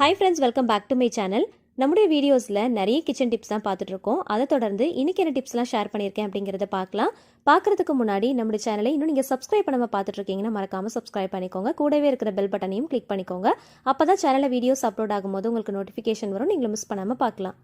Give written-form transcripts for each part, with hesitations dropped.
Hi friends, welcome back to my channel. நம்முடைய வீடியோஸில் நிறைய கிச்சன் டிப்ஸ் தான் பார்த்துட்டு இருக்கோம். அதை தொடர்ந்து இன்னைக்கு என்ன டிப்ஸ்லாம் ஷேர் பண்ணியிருக்கேன் அப்படிங்கிறத பார்க்கலாம். பார்க்குறதுக்கு முன்னாடி நம்முடைய சேனலை இன்னும் நீங்கள் சப்ஸ்கிரைப் பண்ணாமல் பார்த்துட்டு இருக்கீங்கன்னா மறக்காமல் சப்ஸ்கிரைப் பண்ணிக்கோங்க. கூடவே இருக்கிற பெல் பட்டனையும் கிளிக் பண்ணிக்கோங்க. அப்போ தான் சேனலில் வீடியோஸ் அப்லோட் ஆகும்போது உங்களுக்கு நோட்டிஃபிகேஷன் வரும், நீங்களும் மிஸ் பண்ணாமல் பார்க்கலாம்.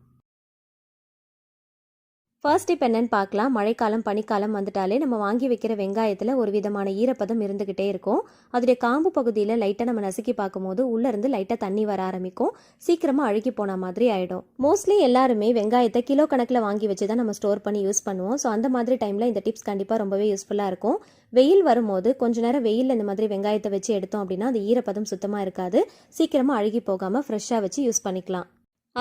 ஃபர்ஸ்ட் டிப் என்னன்னு பார்க்கலாம். மழைக்காலம் பனிக்காலம் வந்துட்டாலே நம்ம வாங்கி வைக்கிற வெங்காயத்தில் ஒரு விதமான ஈரப்பதம் இருந்துகிட்டே இருக்கும். அதோடைய காம்பு பகுதியில் லைட்டாக நம்ம நசுக்கி பார்க்கும்போது உள்ளேருந்து லைட்டாக தண்ணி வர ஆரம்பிக்கும். சீக்கிரமாக அழுகி போன மாதிரி ஆகிடும். மோஸ்ட்லி எல்லாருமே வெங்காயத்தை கிலோ கணக்கில் வாங்கி வச்சு தான் நம்ம ஸ்டோர் பண்ணி யூஸ் பண்ணுவோம். ஸோ அந்த மாதிரி டைமில் இந்த டிப்ஸ் கண்டிப்பாக ரொம்பவே யூஸ்ஃபுல்லாக இருக்கும். வெயில் வரும்போது கொஞ்ச நேரம் வெயிலில் இந்த மாதிரி வெங்காயத்தை வச்சு எடுத்தோம் அப்படின்னா அது ஈரப்பதம் சுத்தமாக இருக்காது. சீக்கிரமாக அழுகி போகாமல் ஃப்ரெஷ்ஷாக வச்சு யூஸ் பண்ணிக்கலாம்.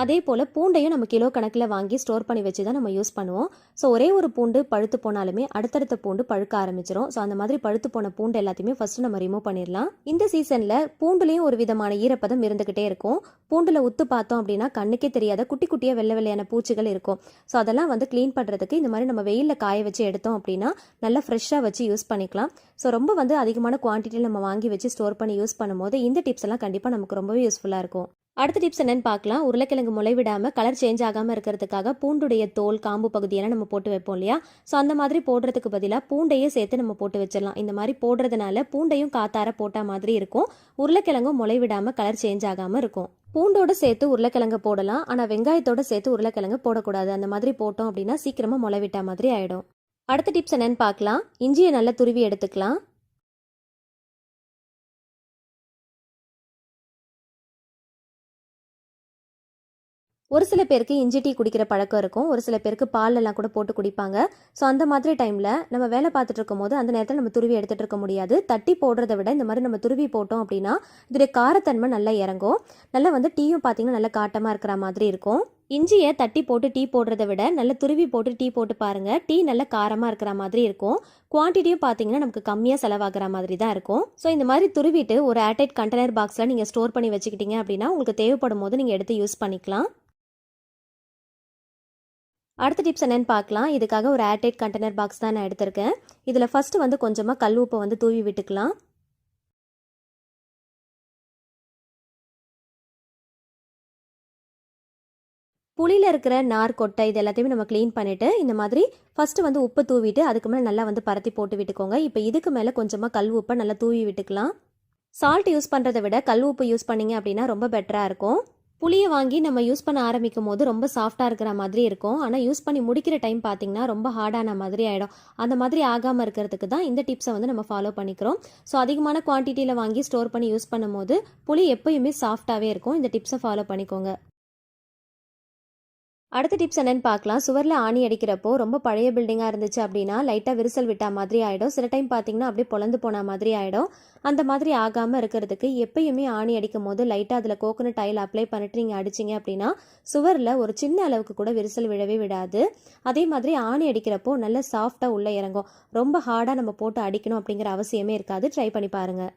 அதே போல் பூண்டையும் நம்ம கிலோ கணக்கில் வாங்கி ஸ்டோர் பண்ணி வச்சு தான் நம்ம யூஸ் பண்ணுவோம். ஸோ ஒரே ஒரு பூண்டு பழுத்து போனாலுமே அடுத்தடுத்த பூண்டு பழுக்க ஆரம்பிச்சிடும். ஸோ அந்த மாதிரி பழுத்து போன பூண்டு எல்லாத்தையுமே ஃபஸ்ட்டு நம்ம ரிமூவ் பண்ணிடலாம். இந்த சீசனில் பூண்டுலேயும் ஒரு விதமான ஈரப்பதம் இருந்துக்கிட்டே இருக்கும். பூண்டில் உத்து பார்த்தோம் அப்படின்னா கண்ணுக்கே தெரியாத குட்டி குட்டியாக வெள்ளை வெள்ளையான பூச்சிகள் இருக்கும். ஸோ அதெல்லாம் வந்து க்ளீன் பண்ணுறதுக்கு இந்த மாதிரி நம்ம வெயிலில் காய வச்சு எடுத்தோம் அப்படின்னா நல்லா ஃப்ரெஷ்ஷாக வச்சு யூஸ் பண்ணிக்கலாம். ஸோ ரொம்ப வந்து அதிகமான குவான்டிட்டியில் நம்ம வாங்கி வச்சு ஸ்டோர் பண்ணி யூஸ் பண்ணும்போது இந்த டிப்ஸ் எல்லாம் கண்டிப்பாக நமக்கு ரொம்பவே யூஸ்ஃபுல்லாக இருக்கும். அடுத்த டிப்ஸ் என்னன்னு பார்க்கலாம். உருளைக்கிழங்கு முளைவிடாமல் கலர் சேஞ்ச் ஆகாமல் இருக்கிறதுக்காக பூண்டுடைய தோல் காம்பு பகுதியெல்லாம் நம்ம போட்டு வைப்போம் இல்லையா? ஸோ அந்த மாதிரி போடுறதுக்கு பதிலாக பூண்டையே சேர்த்து நம்ம போட்டு வச்சிடலாம். இந்த மாதிரி போடுறதுனால பூண்டையும் காத்தார போட்ட மாதிரி இருக்கும். உருளைக்கிழங்கும் முளைவிடாமல் கலர் சேஞ்ச் ஆகாமல் இருக்கும். பூண்டோடு சேர்த்து உருளைக்கிழங்கு போடலாம், ஆனால் வெங்காயத்தோடு சேர்த்து உருளைக்கிழங்கு போடக்கூடாது. அந்த மாதிரி போட்டோம் அப்படின்னா சீக்கிரமாக முளைவிட்டா மாதிரி ஆகிடும். அடுத்த டிப்ஸ் என்னன்னு பார்க்கலாம். இஞ்சியை நல்லா துருவி எடுத்துக்கலாம். ஒரு சில பேருக்கு இஞ்சி டீ குடிக்கிற பழக்கம் இருக்கும். ஒரு சில பேருக்கு பாலெல்லாம் கூட போட்டு குடிப்பாங்க. ஸோ அந்த மாதிரி டைமில் நம்ம வேலை பார்த்துட்டு இருக்கும் போது அந்த நேரத்தில் நம்ம துருவி எடுத்துகிட்டு இருக்க முடியாது. தட்டி போடுறத விட இந்த மாதிரி நம்ம துருவி போட்டோம் அப்படின்னா இதோடைய காரத்தன்மை நல்லா இறங்கும். நல்லா வந்து டீயும் பார்த்தீங்கன்னா நல்லா காட்டமாக இருக்கிற மாதிரி இருக்கும். இஞ்சியை தட்டி போட்டு டீ போடுறத விட நல்லா துருவி போட்டு டீ போட்டு பாருங்கள். டீ நல்லா காரமாக இருக்கிற மாதிரி இருக்கும். குவான்டிட்டியும் பார்த்தீங்கன்னா நமக்கு கம்மியாக செலவாகிற மாதிரி தான் இருக்கும். ஸோ இந்த மாதிரி துருவிட்டு ஒரு ஏர்டைட் கண்டெய்னர் பாக்ஸில் நீங்கள் ஸ்டோர் பண்ணி வச்சுக்கிட்டீங்க அப்படின்னா உங்களுக்கு தேவைப்படும் போது நீங்கள் எடுத்து யூஸ் பண்ணிக்கலாம். அடுத்த டிப்ஸ் என்னன்னு பார்க்கலாம். இதுக்காக ஒரு ஏர்டைட் கண்டெய்னர் பாக்ஸ் தான் நான் எடுத்திருக்கேன். இதில் ஃபஸ்ட்டு வந்து கொஞ்சமாக கல் உப்பை வந்து தூவி விட்டுக்கலாம். புளியில் இருக்கிற நார் கொட்டை இது எல்லாத்தையுமே நம்ம க்ளீன் பண்ணிவிட்டு இந்த மாதிரி ஃபஸ்ட்டு வந்து உப்பு தூவிட்டு அதுக்கு மேலே நல்லா வந்து பரத்தி போட்டு விட்டுக்கோங்க. இப்போ இதுக்கு மேலே கொஞ்சமாக கல் உப்பை நல்லா தூவி விட்டுக்கலாம். சால்ட் யூஸ் பண்ணுறதை விட கல் உப்பு யூஸ் பண்ணிங்க அப்படின்னா ரொம்ப பெட்டராக இருக்கும். புளியை வாங்கி நம்ம யூஸ் பண்ண ஆரம்பிக்கும் போது ரொம்ப சாஃப்டாக இருக்கிற மாதிரி இருக்கும். ஆனால் யூஸ் பண்ணி முடிக்கிற டைம் பார்த்திங்கன்னா ரொம்ப ஹார்டான மாதிரி ஆகிடும். அந்த மாதிரி ஆகாமல் இருக்கிறதுக்கு தான் இந்த டிப்ஸை வந்து நம்ம ஃபாலோ பண்ணிக்கிறோம். ஸோ அதிகமான குவான்டிட்டியில் வாங்கி ஸ்டோர் பண்ணி யூஸ் பண்ணும்போது புளி எப்போயுமே சாஃப்டாகவே இருக்கும். இந்த டிப்ஸை ஃபாலோ பண்ணிக்கோங்க. அடுத்த டிப்ஸ் என்னன்னு பார்க்கலாம். சுவரில் ஆணி அடிக்கிறப்போ ரொம்ப பழைய பில்டிங்காக இருந்துச்சு அப்படின்னா லைட்டாக விரிசல் விட்டா மாதிரி ஆகிடும். சில டைம் பார்த்தீங்கன்னா அப்படியே பொழந்து போன மாதிரி ஆகிடும். அந்த மாதிரி ஆகாமல் இருக்கிறதுக்கு எப்பயுமே ஆணி அடிக்கும் போது லைட்டாக அதில் கோகோனட் ஆயில் அப்ளை பண்ணிட்டு நீங்கள் அடிச்சிங்க அப்படின்னா சுவரில் ஒரு சின்ன அளவுக்கு கூட விரிசல் விழவே விடாது. அதே மாதிரி ஆணி அடிக்கிறப்போ நல்ல சாஃப்டாக உள்ளே இறங்கும். ரொம்ப ஹார்டாக நம்ம போட்டு அடிக்கணும் அப்படிங்கிற அவசியமே இருக்காது. ட்ரை பண்ணி பாருங்கள்.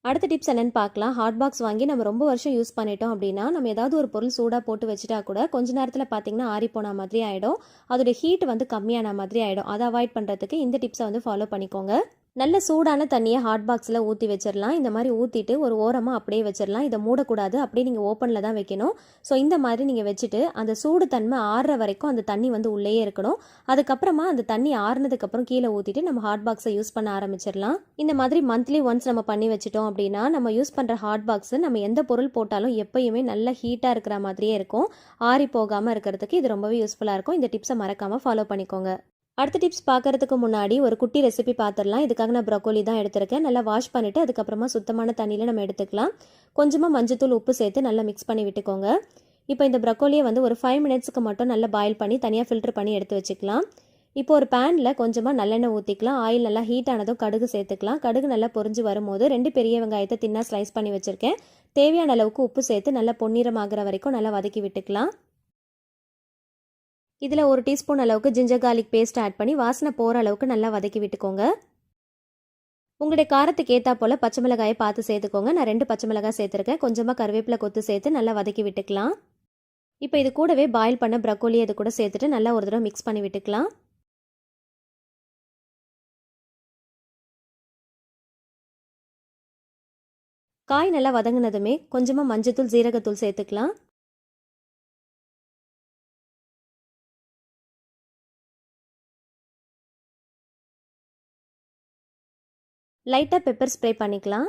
அடுத்த டிப்ஸ் என்னன்னு பார்க்கலாம். ஹாட் பாக்ஸ் வாங்கி நம்ம ரொம்ப வருஷம் யூஸ் பண்ணிட்டோம் அப்படின்னா நம்ம ஏதாவது ஒரு பொருள் சூடாக போட்டு வச்சுட்டா கூட கொஞ்ச நேரத்தில் பார்த்தீங்கன்னா ஆறி போன மாதிரி ஆகிடும். அதோடைய ஹீட் வந்து கம்மியான மாதிரி ஆகிடும். அதை அவாய்ட் பண்ணுறதுக்கு இந்த டிப்ஸை வந்து ஃபாலோ பண்ணிக்கோங்க. நல்ல சூடான தண்ணியை ஹாட் பாக்ஸில் ஊற்றி வச்சிடலாம். இந்த மாதிரி ஊற்றிட்டு ஒரு ஓரமாக அப்படியே வச்சிடலாம். இதை மூடக்கூடாது, அப்படியே நீங்கள் ஓப்பனில் தான் வைக்கணும். ஸோ இந்த மாதிரி நீங்கள் வச்சுட்டு அந்த சூடு தன்மை ஆறுற வரைக்கும் அந்த தண்ணி வந்து உள்ளேயே இருக்கணும். அதுக்கப்புறமா அந்த தண்ணி ஆறுனதுக்கப்புறம் கீழே ஊற்றிட்டு நம்ம ஹாட் பாக்ஸை யூஸ் பண்ண ஆரம்பிச்சிடலாம். இந்த மாதிரி மந்த்லி ஒன்ஸ் நம்ம பண்ணி வச்சுட்டோம் அப்படின்னா நம்ம யூஸ் பண்ணுற ஹாட் பாக்ஸ் நம்ம எந்த பொருள் போட்டாலும் எப்பயுமே நல்ல ஹீட்டாக இருக்கிற மாதிரியே இருக்கும். ஆறி போகாமல் இருக்கிறதுக்கு இது ரொம்பவே யூஸ்ஃபுல்லாக இருக்கும். இந்த டிப்ஸை மறக்காமல் ஃபாலோ பண்ணிக்கோங்க. அடுத்த டிப்ஸ் பார்க்கறதுக்கு முன்னாடி ஒரு குட்டி ரெசிபி பார்த்துடலாம். இதுக்காக நான் ப்ரோக்கோலி தான் எடுத்திருக்கேன். நல்லா வாஷ் பண்ணிவிட்டு அதுக்கப்புறமா சுத்தமான தண்ணியில் நம்ம எடுத்துக்கலாம். கொஞ்சமாக மஞ்சத்தூள் உப்பு சேர்த்து நல்லா மிக்ஸ் பண்ணி விட்டுக்கோங்க. இப்போ இந்த ப்ரோக்கோலியை வந்து ஒரு 5 மினிட்ஸ்க்கு மட்டும் நல்லா பாயில் பண்ணி தனியாக ஃபில்டர் பண்ணி எடுத்து வச்சுக்கலாம். இப்போ ஒரு பேனில் கொஞ்சமாக நல்லெண்ணெய் ஊற்றிக்கலாம். ஆயில் நல்லா ஹீட் ஆனதும் கடுகு சேர்த்துக்கலாம். கடுகு நல்லா பொரிஞ்சு வரும்போது 2 பெரிய வெங்காயத்தை தின்னா ஸ்லைஸ் பண்ணி வச்சுருக்கேன். தேவையான அளவுக்கு உப்பு சேர்த்து நல்லா பொன்னிறமாகிற வரைக்கும் நல்லா வதக்கி விட்டுக்கலாம். இதில் 1 டீஸ்பூன் அளவுக்கு ஜிஞ்சர் கார்லிக் பேஸ்ட் ஆட் பண்ணி வாசனை போகிற அளவுக்கு நல்லா வதக்கி விட்டுக்கோங்க. உங்களுடைய காரத்துக்கு ஏற்றா போல் பச்சை மிளகாயை பார்த்து சேர்த்துக்கோங்க. நான் 2 பச்சை மிளகாய் சேர்த்துருக்கேன். கொஞ்சமாக கருவேப்பிலை கொத்து சேர்த்து நல்லா வதக்கி விட்டுக்கலாம். இப்போ இது கூடவே பாயில் பண்ண ப்ரோக்கோலி இது கூட சேர்த்துட்டு நல்லா ஒரு தடவை மிக்ஸ் பண்ணி விட்டுக்கலாம். காய் நல்லா வதங்கினதுமே கொஞ்சமாக மஞ்சத்தூள் ஜீரகத்தூள் சேர்த்துக்கலாம். லைட்டாக பெப்பர் ஸ்ப்ரே பண்ணிக்கலாம்.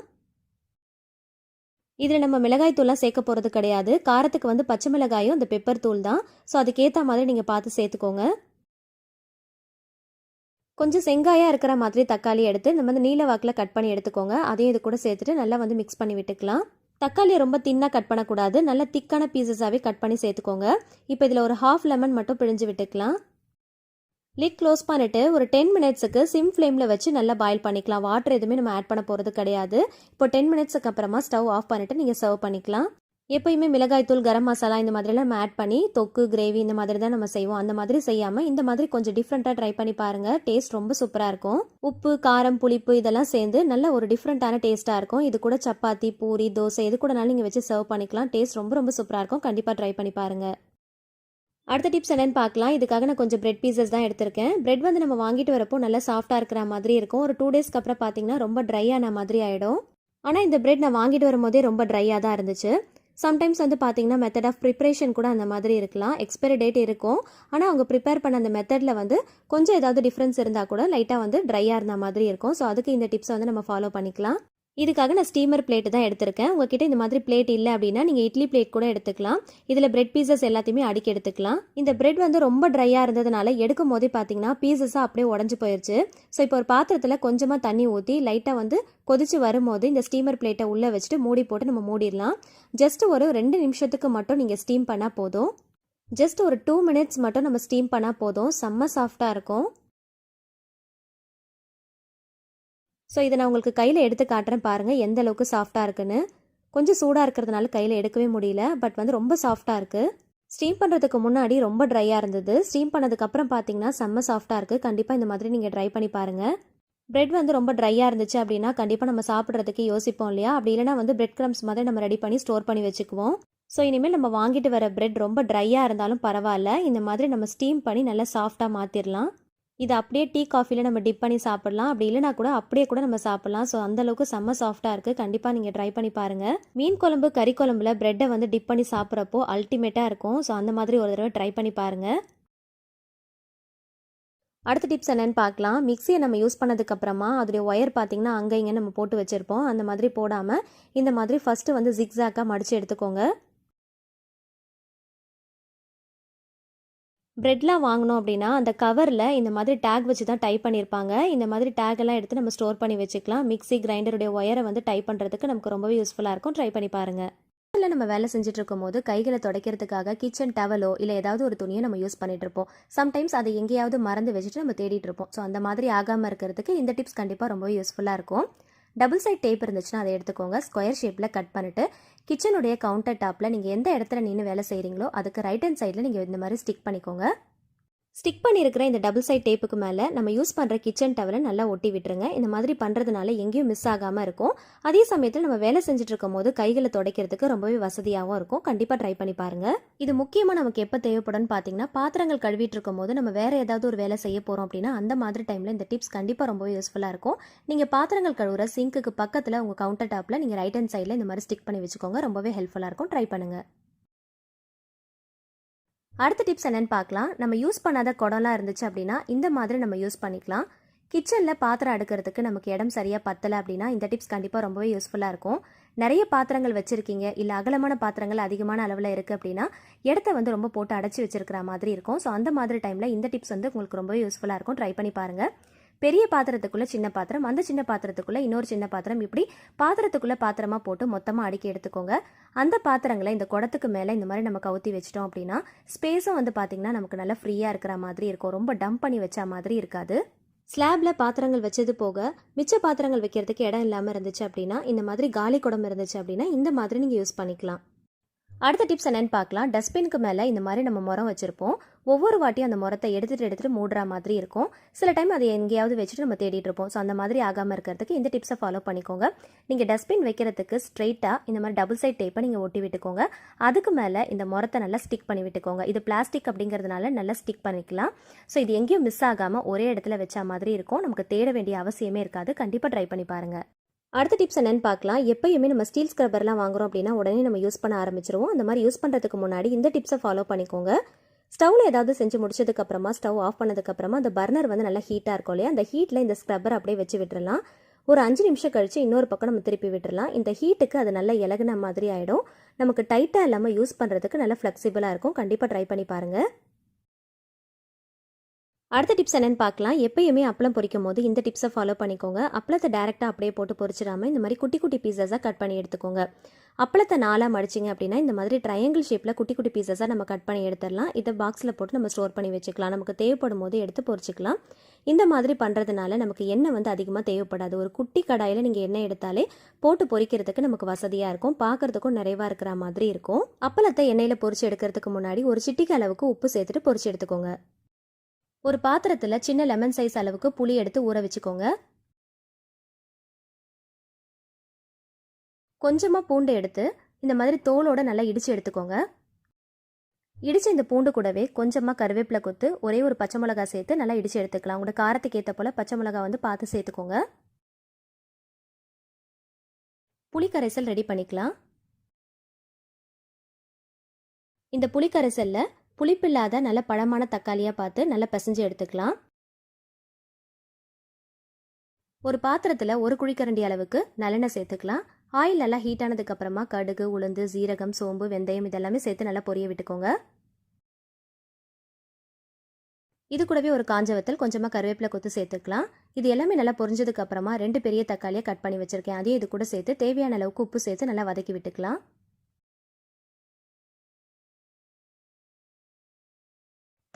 இதில் நம்ம மிளகாய் தூள்லாம் சேர்க்க போகிறது கிடையாது. காரத்துக்கு வந்து பச்சை மிளகாயும் இந்த பெப்பர் தூள் தான். ஸோ அதுக்கேற்ற மாதிரி நீங்கள் பார்த்து சேர்த்துக்கோங்க. கொஞ்சம் செங்காயாக இருக்கிற மாதிரி தக்காளி எடுத்து இந்த மாதிரி நீல வாக்கில் கட் பண்ணி எடுத்துக்கோங்க. அதையும் இது கூட சேர்த்துட்டு நல்லா வந்து மிக்ஸ் பண்ணி விட்டுக்கலாம். தக்காளியை ரொம்ப தின்னாக கட் பண்ணக்கூடாது, நல்ல திக்கான பீசஸாகவே கட் பண்ணி சேர்த்துக்கோங்க. இப்போ இதில் ஒரு ஹாஃப் லெமன் மட்டும் பிழிஞ்சு விட்டுக்கலாம். லிட் க்ளோஸ் பண்ணிவிட்டு ஒரு 10 மினிட்ஸுக்கு சிம் ஃப்ளேமில் வச்சு நல்லா பாயில் பண்ணிக்கலாம். வாட்டர் எதுவுமே நம்ம ஆட் பண்ண போகிறது கிடையாது. இப்போ 10 மினிட்ஸுக்கு அப்புறமா ஸ்டவ் ஆஃப் பண்ணிவிட்டு நீங்கள் சர்வ் பண்ணிக்கலாம். எப்பயுமே மிளகாய்த்தூள், கரம் மசாலா இந்த மாதிரிலாம் நம்ம ஆட் பண்ணி தொக்கு, கிரேவி இந்த மாதிரி தான் நம்ம செய்வோம். அந்த மாதிரி செய்யாமல் இந்த மாதிரி கொஞ்சம் டிஃப்ரெண்ட்டாக ட்ரை பண்ணி பாருங்கள். டேஸ்ட் ரொம்ப சூப்பராக இருக்கும். உப்பு, காரம், புளிப்பு இதெல்லாம் சேர்ந்து நல்ல ஒரு டிஃப்ரெண்ட்டான டேஸ்ட்டாக இருக்கும். இது கூட சப்பாத்தி, பூரி, தோசை எது கூடனாலும் நீங்கள் வச்சு சர்வ் பண்ணிக்கலாம். டேஸ்ட் ரொம்ப ரொம்ப சூப்பராக இருக்கும். கண்டிப்பாக ட்ரை பண்ணி பாருங்கள். அடுத்த டிப்ஸ் என்னென்னு பார்க்கலாம். இதுக்காக நான் கொஞ்சம் பிரெட் பீசஸ் தான் எடுத்திருக்கேன். பிரெட் வந்து நம்ம வாங்கிட்டு வரப்போ நல்லா சாஃப்டாக இருக்கிற மாதிரி இருக்கும். ஒரு 2 டேஸ்க்கு அப்புறம் பார்த்தீங்கன்னா ரொம்ப ட்ரை ஆன மாதிரி ஆகிடும். ஆனால் இந்த பிரெட் நான் வாங்கிட்டு வரும்போதே ரொம்ப ட்ரையாக தான் இருந்துச்சு. சம்டைம்ஸ் வந்து பார்த்தீங்கன்னா மெத்தட் ஆஃப் ப்ரிப்ரேஷன் கூட அந்த மாதிரி இருக்கலாம். எக்ஸ்பைரி டேட் இருக்கும். ஆனால் அவங்க ப்ரிப்பேர் பண்ண அந்த மெத்தடில் வந்து கொஞ்சம் ஏதாவது டிஃப்ரென்ஸ் இருந்தால் கூட லைட்டாக வந்து ட்ரையாக இருந்த மாதிரி இருக்கும். ஸோ அதுக்கு இந்த டிப்ஸை வந்து நம்ம ஃபாலோ பண்ணிக்கலாம். இதுக்காக நான் ஸ்டீமர் பிளேட் தான் எடுத்திருக்கேன். உங்ககிட்ட இந்த மாதிரி பிளேட் இல்லை அப்படின்னா நீங்கள் இட்லி பிளேட் கூட எடுத்துக்கலாம். இதில் பிரெட் பீசஸ் எல்லாத்தையுமே அடுக்கி எடுத்துக்கலாம். இந்த பிரெட் வந்து ரொம்ப ட்ரையாக இருந்ததுனால எடுக்கும் போதே பார்த்தீங்கன்னா பீசஸாக அப்படியே உடஞ்சி போயிடுச்சு. ஸோ இப்போ ஒரு பாத்திரத்தில் கொஞ்சமாக தண்ணி ஊற்றி லைட்டாக வந்து கொதிச்சு வரும்போது இந்த ஸ்டீமர் பிளேட்டை உள்ளே வச்சுட்டு மூடி போட்டு நம்ம மூடிடலாம். ஜஸ்ட் ஒரு 2 நிமிஷத்துக்கு மட்டும் நீங்கள் ஸ்டீம் பண்ணால் போதும். ஜஸ்ட் ஒரு 2 மினிட்ஸ் மட்டும் நம்ம ஸ்டீம் பண்ணால் போதும். செம்ம சாஃப்டாக இருக்கும். ஸோ இதை நான் உங்களுக்கு கையில் எடுத்து காட்டுறேன் பாருங்கள் எந்த அளவுக்கு சாஃப்டாக இருக்குன்னு. கொஞ்சம் சூடாக இருக்கிறதுனால கையில் எடுக்கவே முடியல. பட் வந்து ரொம்ப சாஃப்டாக இருக்குது. ஸ்டீம் பண்ணுறதுக்கு முன்னாடி ரொம்ப ட்ரையாக இருந்தது. ஸ்டீம் பண்ணதுக்கப்புறம் பார்த்தீங்கன்னா செம்ம சாஃப்டாக இருக்குது. கண்டிப்பாக இந்த மாதிரி நீங்கள் ட்ரை பண்ணி பாருங்கள். பிரெட் வந்து ரொம்ப ட்ரையாக இருந்துச்சு அப்படின்னா கண்டிப்பாக நம்ம சாப்பிட்றதுக்கு யோசிப்போம் இல்லையா? அப்படி இல்லைனா வந்து பிரெட் க்ரம்ஸ் மாதிரி நம்ம ரெடி பண்ணி ஸ்டோர் பண்ணி வச்சுக்குவோம். ஸோ இனிமேல் நம்ம வாங்கிட்டு வர பிரெட் ரொம்ப ட்ரையாக இருந்தாலும் பரவாயில்ல, இந்த மாதிரி நம்ம ஸ்டீம் பண்ணி நல்லா சாஃப்டாக மாற்றிடலாம். இது அப்படியே டீ காஃபியில் நம்ம டிப் பண்ணி சாப்பிட்லாம். அப்படி இல்லைனா கூட அப்படியே கூட நம்ம சாப்பிட்லாம். ஸோ அந்தளவுக்கு செம்ம சாஃப்டாக இருக்குது. கண்டிப்பாக நீங்கள் ட்ரை பண்ணி பாருங்கள். மீன் குழம்பு, கறி குழம்புல ப்ரெட்டை வந்து டிப் பண்ணி சாப்பிட்றப்போ அல்டிமேட்டாக இருக்கும். ஸோ அந்த மாதிரி ஒரு தடவை ட்ரை பண்ணி பாருங்கள். அடுத்த டிப்ஸ் என்னென்னு பார்க்கலாம். மிக்சியை நம்ம யூஸ் பண்ணதுக்கப்புறமா அதோடைய ஒயர் பார்த்திங்கன்னா அங்கே இங்கே நம்ம போட்டு வச்சுருப்போம். அந்த மாதிரி போடாமல் இந்த மாதிரி ஃபஸ்ட்டு வந்து ஜிக்ஸாக்காக மடித்து எடுத்துக்கோங்க. பிரெட்லாம் வாங்கினோம் அப்படின்னா அந்த கவரில் இந்த மாதிரி டேக் வச்சு தான் டைப் பண்ணியிருப்பாங்க. இந்த மாதிரி டேக்கெல்லாம் எடுத்து நம்ம ஸ்டோர் பண்ணி வச்சுக்கலாம். மிக்ஸி, கிரைண்டருடைய ஒயரை வந்து டைப் பண்ணுறதுக்கு நமக்கு ரொம்பவே யூஸ்ஃபுல்லாக இருக்கும். ட்ரை பண்ணி பாருங்கள். இதில் நம்ம வேலை செஞ்சுட்டு இருக்கும் போது கைகளை துடைக்கிறதுக்காக கிச்சன் டவலோ இல்லை ஏதாவது ஒரு துணியை நம்ம யூஸ் பண்ணிட்டு இருப்போம். சம்டைம்ஸ் அதை எங்கேயாவது மறந்து வச்சுட்டு நம்ம தேடிட்டு இருப்போம். ஸோ அந்த மாதிரி ஆகாமல் இருக்கிறதுக்கு இந்த டிப்ஸ் கண்டிப்பாக ரொம்பவே யூஸ்ஃபுல்லாக இருக்கும். டபுள் சைட் டேப் இருந்துச்சுன்னா அதை எடுத்துக்கோங்க. ஸ்கொயர் ஷேப்பில் கட் பண்ணிவிட்டு கிச்சனுடைய கவுண்டர் டாப்பில் நீங்கள் எந்த இடத்துல நின்று வேலை செய்கிறீங்களோ அதுக்கு ரைட் ஹேண்ட் சைடில் நீங்கள் இந்த மாதிரி ஸ்டிக் பண்ணிக்கோங்க. ஸ்டிக் பண்ணியிருக்கிற இந்த டபுள் சைட் டேப்புக்கு மேலே நம்ம யூஸ் பண்ணுற கிச்சன் டவலை நல்லா ஒட்டி விட்டுருங்க. இந்த மாதிரி பண்ணுறதுனால எங்கேயும் மிஸ் ஆகாமல் இருக்கும். அதே சமயத்தில் நம்ம வேலை செஞ்சுட்டு இருக்கும் போது கைகளை துடைக்கிறதுக்கு ரொம்பவே வசதியாகவும் இருக்கும். கண்டிப்பாக ட்ரை பண்ணி பாருங்கள். இது முக்கியமாக நமக்கு எப்போ தேவைப்படும்னு பார்த்தீங்கன்னா பாத்திரங்கள் கழுவிட்டு இருக்கும் போது நம்ம வேறு ஏதாவது ஒரு வேலை செய்ய போகிறோம் அப்படின்னா அந்த மாதிரி டைமில் இந்த டிப்ஸ் கண்டிப்பாக ரொம்பவே யூஸ்ஃபுல்லாக இருக்கும். நீங்கள் பாத்திரங்கள் கழுவுற சிங்க்குக்கு பக்கத்தில் உங்கள் கவுண்டர் டாப்பில் நீங்கள் ரைட் ஹேண்ட் சைடில் இந்த மாதிரி ஸ்டிக் பண்ணி வச்சுக்கோங்க. ரொம்பவே ஹெல்ப்ஃபுல்லாக இருக்கும். ட்ரை பண்ணுங்கள். அடுத்த டிப்ஸ் என்னென்னு பார்க்கலாம். நம்ம யூஸ் பண்ணாத குடம்லாம் இருந்துச்சு அப்படின்னா இந்த மாதிரி நம்ம யூஸ் பண்ணிக்கலாம். கிச்சனில் பாத்திரம் அடுக்கிறதுக்கு நமக்கு இடம் சரியாக பத்தலை அப்படின்னா இந்த டிப்ஸ் கண்டிப்பாக ரொம்பவே யூஸ்ஃபுல்லாக இருக்கும். நிறைய பாத்திரங்கள் வச்சுருக்கீங்க, இல்லை அகலமான பாத்திரங்கள் அதிகமான அளவில் இருக்குது அப்படின்னா இடத்த வந்து ரொம்ப போட்டு அடைச்சி வச்சிருக்கிற மாதிரி இருக்கும். ஸோ அந்த மாதிரி டைமில் இந்த டிப்ஸ் வந்து உங்களுக்கு ரொம்பவே யூஸ்ஃபுல்லாக இருக்கும். ட்ரை பண்ணி பாருங்கள். பெரிய பாத்திரத்துக்குள்ளே சின்ன பாத்திரம், அந்த சின்ன பாத்திரத்துக்குள்ளே இன்னொரு சின்ன பாத்திரம், இப்படி பாத்திரத்துக்குள்ளே பாத்திரமாக போட்டு மொத்தமாக அடுக்கி எடுத்துக்கோங்க. அந்த பாத்திரங்களை இந்த குடத்துக்கு மேலே இந்த மாதிரி நம்ம கவுத்தி வச்சிட்டோம் அப்படின்னா ஸ்பேஸும் வந்து பார்த்திங்கன்னா நமக்கு நல்லா ஃப்ரீயாக இருக்கிற மாதிரி இருக்கும். ரொம்ப டம்ப் பண்ணி வச்ச மாதிரி இருக்காது. ஸ்லாபில் பாத்திரங்கள் வச்சது போக மிச்ச பாத்திரங்கள் வைக்கிறதுக்கு இடம் இல்லாமல் இருந்துச்சு அப்படின்னா இந்த மாதிரி காலி குடம் இருந்துச்சு அப்படின்னா இந்த மாதிரி நீங்கள் யூஸ் பண்ணிக்கலாம். அடுத்த டிப்ஸ் என்னென்னு பார்க்கலாம். டஸ்ட்பினுக்கு மேலே இந்த மாதிரி நம்ம முறம் வச்சுருப்போம். ஒவ்வொரு வாட்டியும் அந்த முறத்தை எடுத்துகிட்டு மூடுற மாதிரி இருக்கும். சில டைம் அதை எங்கேயாவது வச்சுட்டு நம்ம தேடிட்டு இருப்போம். ஸோ அந்த மாதிரி ஆகாமல் இருக்கிறதுக்கு இந்த டிப்ஸை ஃபாலோ பண்ணிக்கோங்க. நீங்கள் டஸ்ட்பின் வைக்கிறதுக்கு ஸ்ட்ரெயிட்டாக இந்த மாதிரி டபுள் சைட் டேப்பை நீங்கள் ஒட்டி விட்டுக்கோங்க. அதுக்கு மேலே இந்த முறத்தை நல்லா ஸ்டிக் பண்ணி விட்டுக்கோங்க. இது பிளாஸ்டிக் அப்படிங்கிறதுனால நல்லா ஸ்டிக் பண்ணிக்கலாம். ஸோ இது எங்கேயும் மிஸ் ஆகாமல் ஒரே இடத்துல வச்ச மாதிரி இருக்கும். நமக்கு தேட வேண்டிய அவசியமே இருக்காது. கண்டிப்பாக ட்ரை பண்ணி பாருங்கள். அடுத்த டிப்ஸ் என்னன்னு பார்க்கலாம். எப்பயுமே நம்ம ஸ்டீல் ஸ்க்ரப்பர்லாம் வாங்குறோம் அப்படின்னா உடனே நம்ம யூஸ் பண்ண ஆரம்பிச்சிருவோம். அந்த மாதிரி யூஸ் பண்ணுறதுக்கு முன்னாடி இந்த டிப்ஸை ஃபாலோ பண்ணிக்கோங்க. ஸ்டவ்வில் ஏதாவது செஞ்சு முடிச்சதுக்கப்புறமா ஸ்டவ் ஆஃப் பண்ணதுக்கப்புறமா அந்த பர்னர் வந்து நல்லா ஹீட்டாக இருக்கும் இல்லையா, அந்த ஹீட்டில் இந்த ஸ்க்ரப்பர் அப்படியே வச்சு விட்டுறலாம். ஒரு 5 நிமிஷம் கழிச்சு இன்னொரு பக்கம் நம்ம திருப்பி விட்டுறலாம். இந்த ஹீட்டுக்கு அது நல்லா இலகுன மாதிரி ஆகிடும். நமக்கு டைட்டாக இல்லாமல் யூஸ் பண்ணுறதுக்கு நல்லா ஃப்ளெக்சிபிளாக இருக்கும். கண்டிப்பாக ட்ரை பண்ணி பாருங்கள். அடுத்த டிப்ஸ் என்னன்னு பார்க்கலாம். எப்பயுமே அப்பளம் பொரிக்கும் போது இந்த டிப்ஸை ஃபாலோ பண்ணிக்கோங்க. அப்பளத்தை டேரெக்டாக அப்படியே போட்டு பொரிச்சிடாமல் இந்த மாதிரி குட்டி குட்டி பீசஸாக கட் பண்ணி எடுத்துக்கோங்க. அப்பளத்தை 4 மடிச்சிங்க அப்படின்னா இந்த மாதிரி ட்ரையாங்கிள் ஷேப்பில் குட்டி குட்டி பீசஸாக நம்ம கட் பண்ணி எடுத்துடலாம். இதை பாக்ஸில் போட்டு நம்ம ஸ்டோர் பண்ணி வச்சுக்கலாம். நமக்கு தேவைப்படும் போது எடுத்து பொரிச்சிக்கலாம். இந்த மாதிரி பண்ணுறதுனால நமக்கு எண்ணெய் வந்து அதிகமாக தேவைப்படாது. ஒரு குட்டி கடாயில் நீங்கள் எண்ணெய் எடுத்தாலே போட்டு பொரிக்கிறதுக்கு நமக்கு வசதியாக இருக்கும். பார்க்குறதுக்கும் நிறைவாக இருக்கிற மாதிரி இருக்கும். அப்பளத்தை எண்ணெயில் பொரிச்சு எடுக்கிறதுக்கு முன்னாடி ஒரு சிட்டிக்கு அளவுக்கு உப்பு சேர்த்துட்டு பொரிச்சு எடுத்துக்கோங்க. ஒரு பாத்திரத்தில் சின்ன லெமன் சைஸ் அளவுக்கு புளி எடுத்து ஊற வச்சுக்கோங்க. கொஞ்சமாக பூண்டு எடுத்து இந்த மாதிரி தோலோட நல்லா இடித்து எடுத்துக்கோங்க. இடித்த இந்த பூண்டு கூடவே கொஞ்சமாக கருவேப்பிலை கொத்து, ஒரே ஒரு பச்சை மிளகா சேர்த்து நல்லா இடித்து எடுத்துக்கலாம். உங்களோட காரத்துக்கு ஏற்ற போல் பச்சை மிளகா வந்து பார்த்து சேர்த்துக்கோங்க. புளி கரைசல் ரெடி பண்ணிக்கலாம். இந்த புளி கரைசலில் புளிப்பில்லாத நல்ல பழமான தக்காளியாக பார்த்து நல்லா பிசைஞ்சு எடுத்துக்கலாம். ஒரு பாத்திரத்தில் ஒரு குழிக்கரண்டி அளவுக்கு நல்லெண்ணெய் சேர்த்துக்கலாம். ஆயில் நல்லா ஹீட் ஆனதுக்கு அப்புறமா கடுகு, உளுந்து, சீரகம், சோம்பு, வெந்தயம் இதெல்லாமே சேர்த்து நல்லா பொரிய விட்டுக்கோங்க. இது கூடவே ஒரு காஞ்ச வத்தல், கொஞ்சமாக கருவேப்பிலை கொத்து சேர்த்துக்கலாம். இது எல்லாமே நல்லா பொரிஞ்சதுக்கு அப்புறமா 2 பெரிய தக்காளியை கட் பண்ணி வச்சிருக்கேன். அதையும் இது கூட சேர்த்து தேவையான அளவுக்கு உப்பு சேர்த்து நல்லா வதக்கி விட்டுக்கலாம்.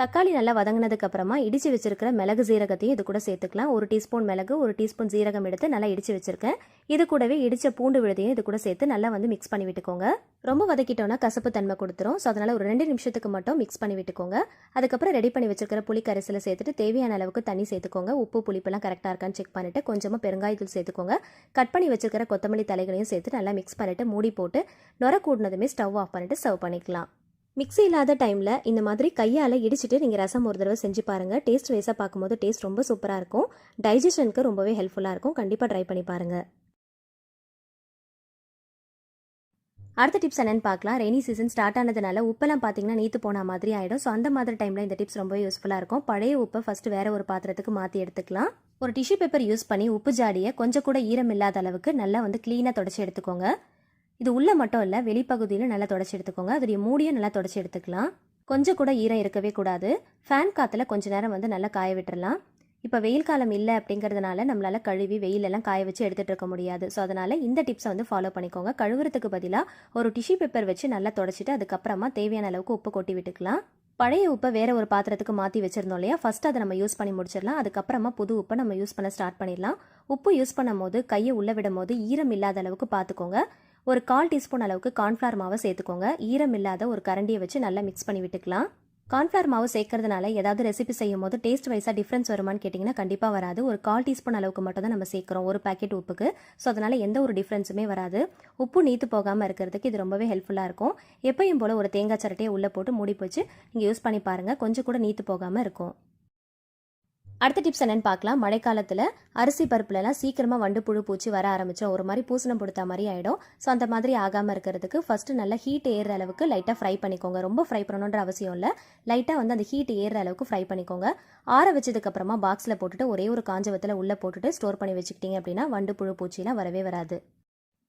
தக்காளி நல்லா வதங்கினதுக்கு அப்புறமா இடிச்சு வச்சிருக்கிற மிளகு சீரகத்தையும் இது கூட சேர்த்துக்கலாம். 1 டீஸ்பூன் மிளகு, 1 டீஸ்பூன் சீரகம் எடுத்து நல்லா இடிச்சு வச்சிருக்கேன். இது கூடவே இடிச்ச பூண்டு விழுதையும் இது கூட சேர்த்து நல்லா வந்து மிக்ஸ் பண்ணி விட்டுக்கோங்க. ரொம்ப வதக்கிட்டோன்னா கசப்பு தன்மை கொடுத்துரும். ஸோ அதனால ஒரு 2 நிமிஷத்துக்கு மட்டும் மிக்ஸ் பண்ணி விட்டுக்கோங்க. அதுக்கப்புறம் ரெடி பண்ணி வச்சிருக்கிற புளி கரைசலை சேர்த்துட்டு தேவையான அளவுக்கு தண்ணி சேர்த்துக்கோங்க. உப்பு புளிப்பெல்லாம் கரெக்டாக இருக்கான்னு செக் பண்ணிட்டு கொஞ்சமாக பெருங்காயத்தூள் சேர்த்துக்கோங்க. கட் பண்ணி வச்சிருக்கிற கொத்தமல்லி தலைகளையும் சேர்த்து நல்லா மிக்ஸ் பண்ணிட்டு மூடி போட்டு நுர கூடினதுமே ஸ்டவ் ஆஃப் பண்ணிட்டு சர்வ் பண்ணிக்கலாம். மிக்ஸி இல்லாத டைமில் இந்த மாதிரி கையால் இடிச்சிட்டு நீங்கள் ரசம் ஒரு தடவை செஞ்சு பாருங்கள். டேஸ்ட் வைஸாக பார்க்கும்போது டேஸ்ட் ரொம்ப சூப்பராக இருக்கும். டைஜஷனுக்கு ரொம்பவே ஹெல்ப்ஃபுல்லாக இருக்கும். கண்டிப்பாக ட்ரை பண்ணி பாருங்கள். அடுத்த டிப்ஸ் என்னென்னு பார்க்கலாம். ரெய்னி சீசன் ஸ்டார்ட் ஆனதுனால உப்பெல்லாம் பார்த்தீங்கன்னா நீத்து போன மாதிரி ஆகிடும். ஸோ அந்த மாதிரி டைமில் இந்த டிப்ஸ் ரொம்பவே யூஸ்ஃபுல்லாக இருக்கும். பழைய உப்பை ஃபஸ்ட்டு வேறு ஒரு பாத்திரத்துக்கு மாற்றி எடுத்துக்கலாம். ஒரு டிஷ்யூ பேப்பர் யூஸ் பண்ணி உப்பு ஜாடியை கொஞ்சம் கூட ஈரம் இல்லாத அளவுக்கு நல்லா வந்து க்ளீனாக தொடச்சி எடுத்துக்கோங்க. இது உள்ளே மட்டும் இல்லை, வெளிப்பகுதியில் நல்லா தொடச்சி எடுத்துக்கோங்க. அதோடைய மூடியும் நல்லா தொடச்சி எடுத்துக்கலாம். கொஞ்சம் கூட ஈரம் இருக்கவே கூடாது. ஃபேன் காற்றுல கொஞ்ச நேரம் வந்து நல்லா காய விட்டுறலாம். இப்போ வெயில் காலம் இல்லை அப்படிங்கிறதுனால நம்மளால் கழுவி வெயிலெல்லாம் காய வச்சு எடுத்துகிட்டு இருக்க முடியாது. ஸோ அதனால் இந்த டிப்ஸை வந்து ஃபாலோ பண்ணிக்கோங்க. கழுவுறதுக்கு பதிலாக ஒரு டிஷ்யூ பேப்பர் வச்சு நல்லா தொடச்சிட்டு அதுக்கப்புறமா தேவையான அளவுக்கு உப்பு கொட்டி விட்டுக்கலாம். பழைய உப்பை வேறு ஒரு பாத்திரத்துக்கு மாற்றி வச்சுருந்தோம் இல்லையா, ஃபஸ்ட்டு அதை நம்ம யூஸ் பண்ணி முடிச்சிடலாம். அதுக்கப்புறமா புது உப்பை நம்ம யூஸ் பண்ண ஸ்டார்ட் பண்ணிடலாம். உப்பு யூஸ் பண்ணும் போது கையை உள்ளே விடும் போது ஈரம் இல்லாத அளவுக்கு பார்த்துக்கோங்க. ஒரு 1/4 டீஸ்பூன் அளவுக்கு கார்ன்ஃப்ளவர் மாவை சேர்த்துக்கோங்க. ஈரம் இல்லாத ஒரு கரண்டியை வச்சு நல்லா மிக்ஸ் பண்ணி விட்டுக்கலாம். கார்ன்ஃப்ளவர் மாவு சேர்க்கறதுனால ஏதாவது ரெசிபி செய்யும் போது டேஸ்ட் வைஸாக டிஃப்ரென்ஸ் வருமானு கேட்டிங்கன்னா கண்டிப்பாக வராது. ஒரு 1/4 டீஸ்பூன் அளவுக்கு மட்டும் தான் நம்ம சேர்க்குறோம் ஒரு பேக்கெட் உப்புக்கு. ஸோ அதனால் எந்த ஒரு டிஃப்ரென்ஸுமே வராது. உப்பு நீத்து போகாமல் இருக்கிறதுக்கு இது ரொம்பவே ஹெல்ப்ஃபுல்லாக இருக்கும். எப்பயும் போல் ஒரு தேங்காய் சரட்டையை உள்ளே போட்டு மூடி போச்சு நீங்கள் யூஸ் பண்ணி பாருங்கள். கொஞ்சம் கூட நீத்து போகாமல் இருக்கும். அடுத்த டிப்ஸ் என்னென்னு பார்க்கலாம். மழைக்காலத்தில் அரிசி பருப்புலலாம் சீக்கிரமாக வண்டு புழு பூச்சி வர ஆரம்பிச்சோம். ஒரு மாதிரி பூசணம் கொடுத்த மாதிரி ஆகிடும். ஸோ அந்த மாதிரி ஆகாமல் இருக்கிறதுக்கு ஃபஸ்ட்டு நல்லா ஹீட் ஏறுற அளவுக்கு லைட்டாக ஃப்ரை பண்ணிக்கோங்க. ரொம்ப ஃப்ரை பண்ணணுன்ற அவசியம் இல்லை. லைட்டாக வந்து அந்த ஹீட் ஏறுற அளவுக்கு ஃப்ரை பண்ணிக்கோங்க. ஆற வச்சதுக்கப்புறமா பாக்ஸில் போட்டுட்டு ஒரே ஒரு காஞ்ச வத்தில் உள்ளே போட்டுட்டு ஸ்டோர் பண்ணி வச்சுக்கிட்டீங்க அப்படின்னா வண்டு புழு பூச்சிலாம் வரவே வராது.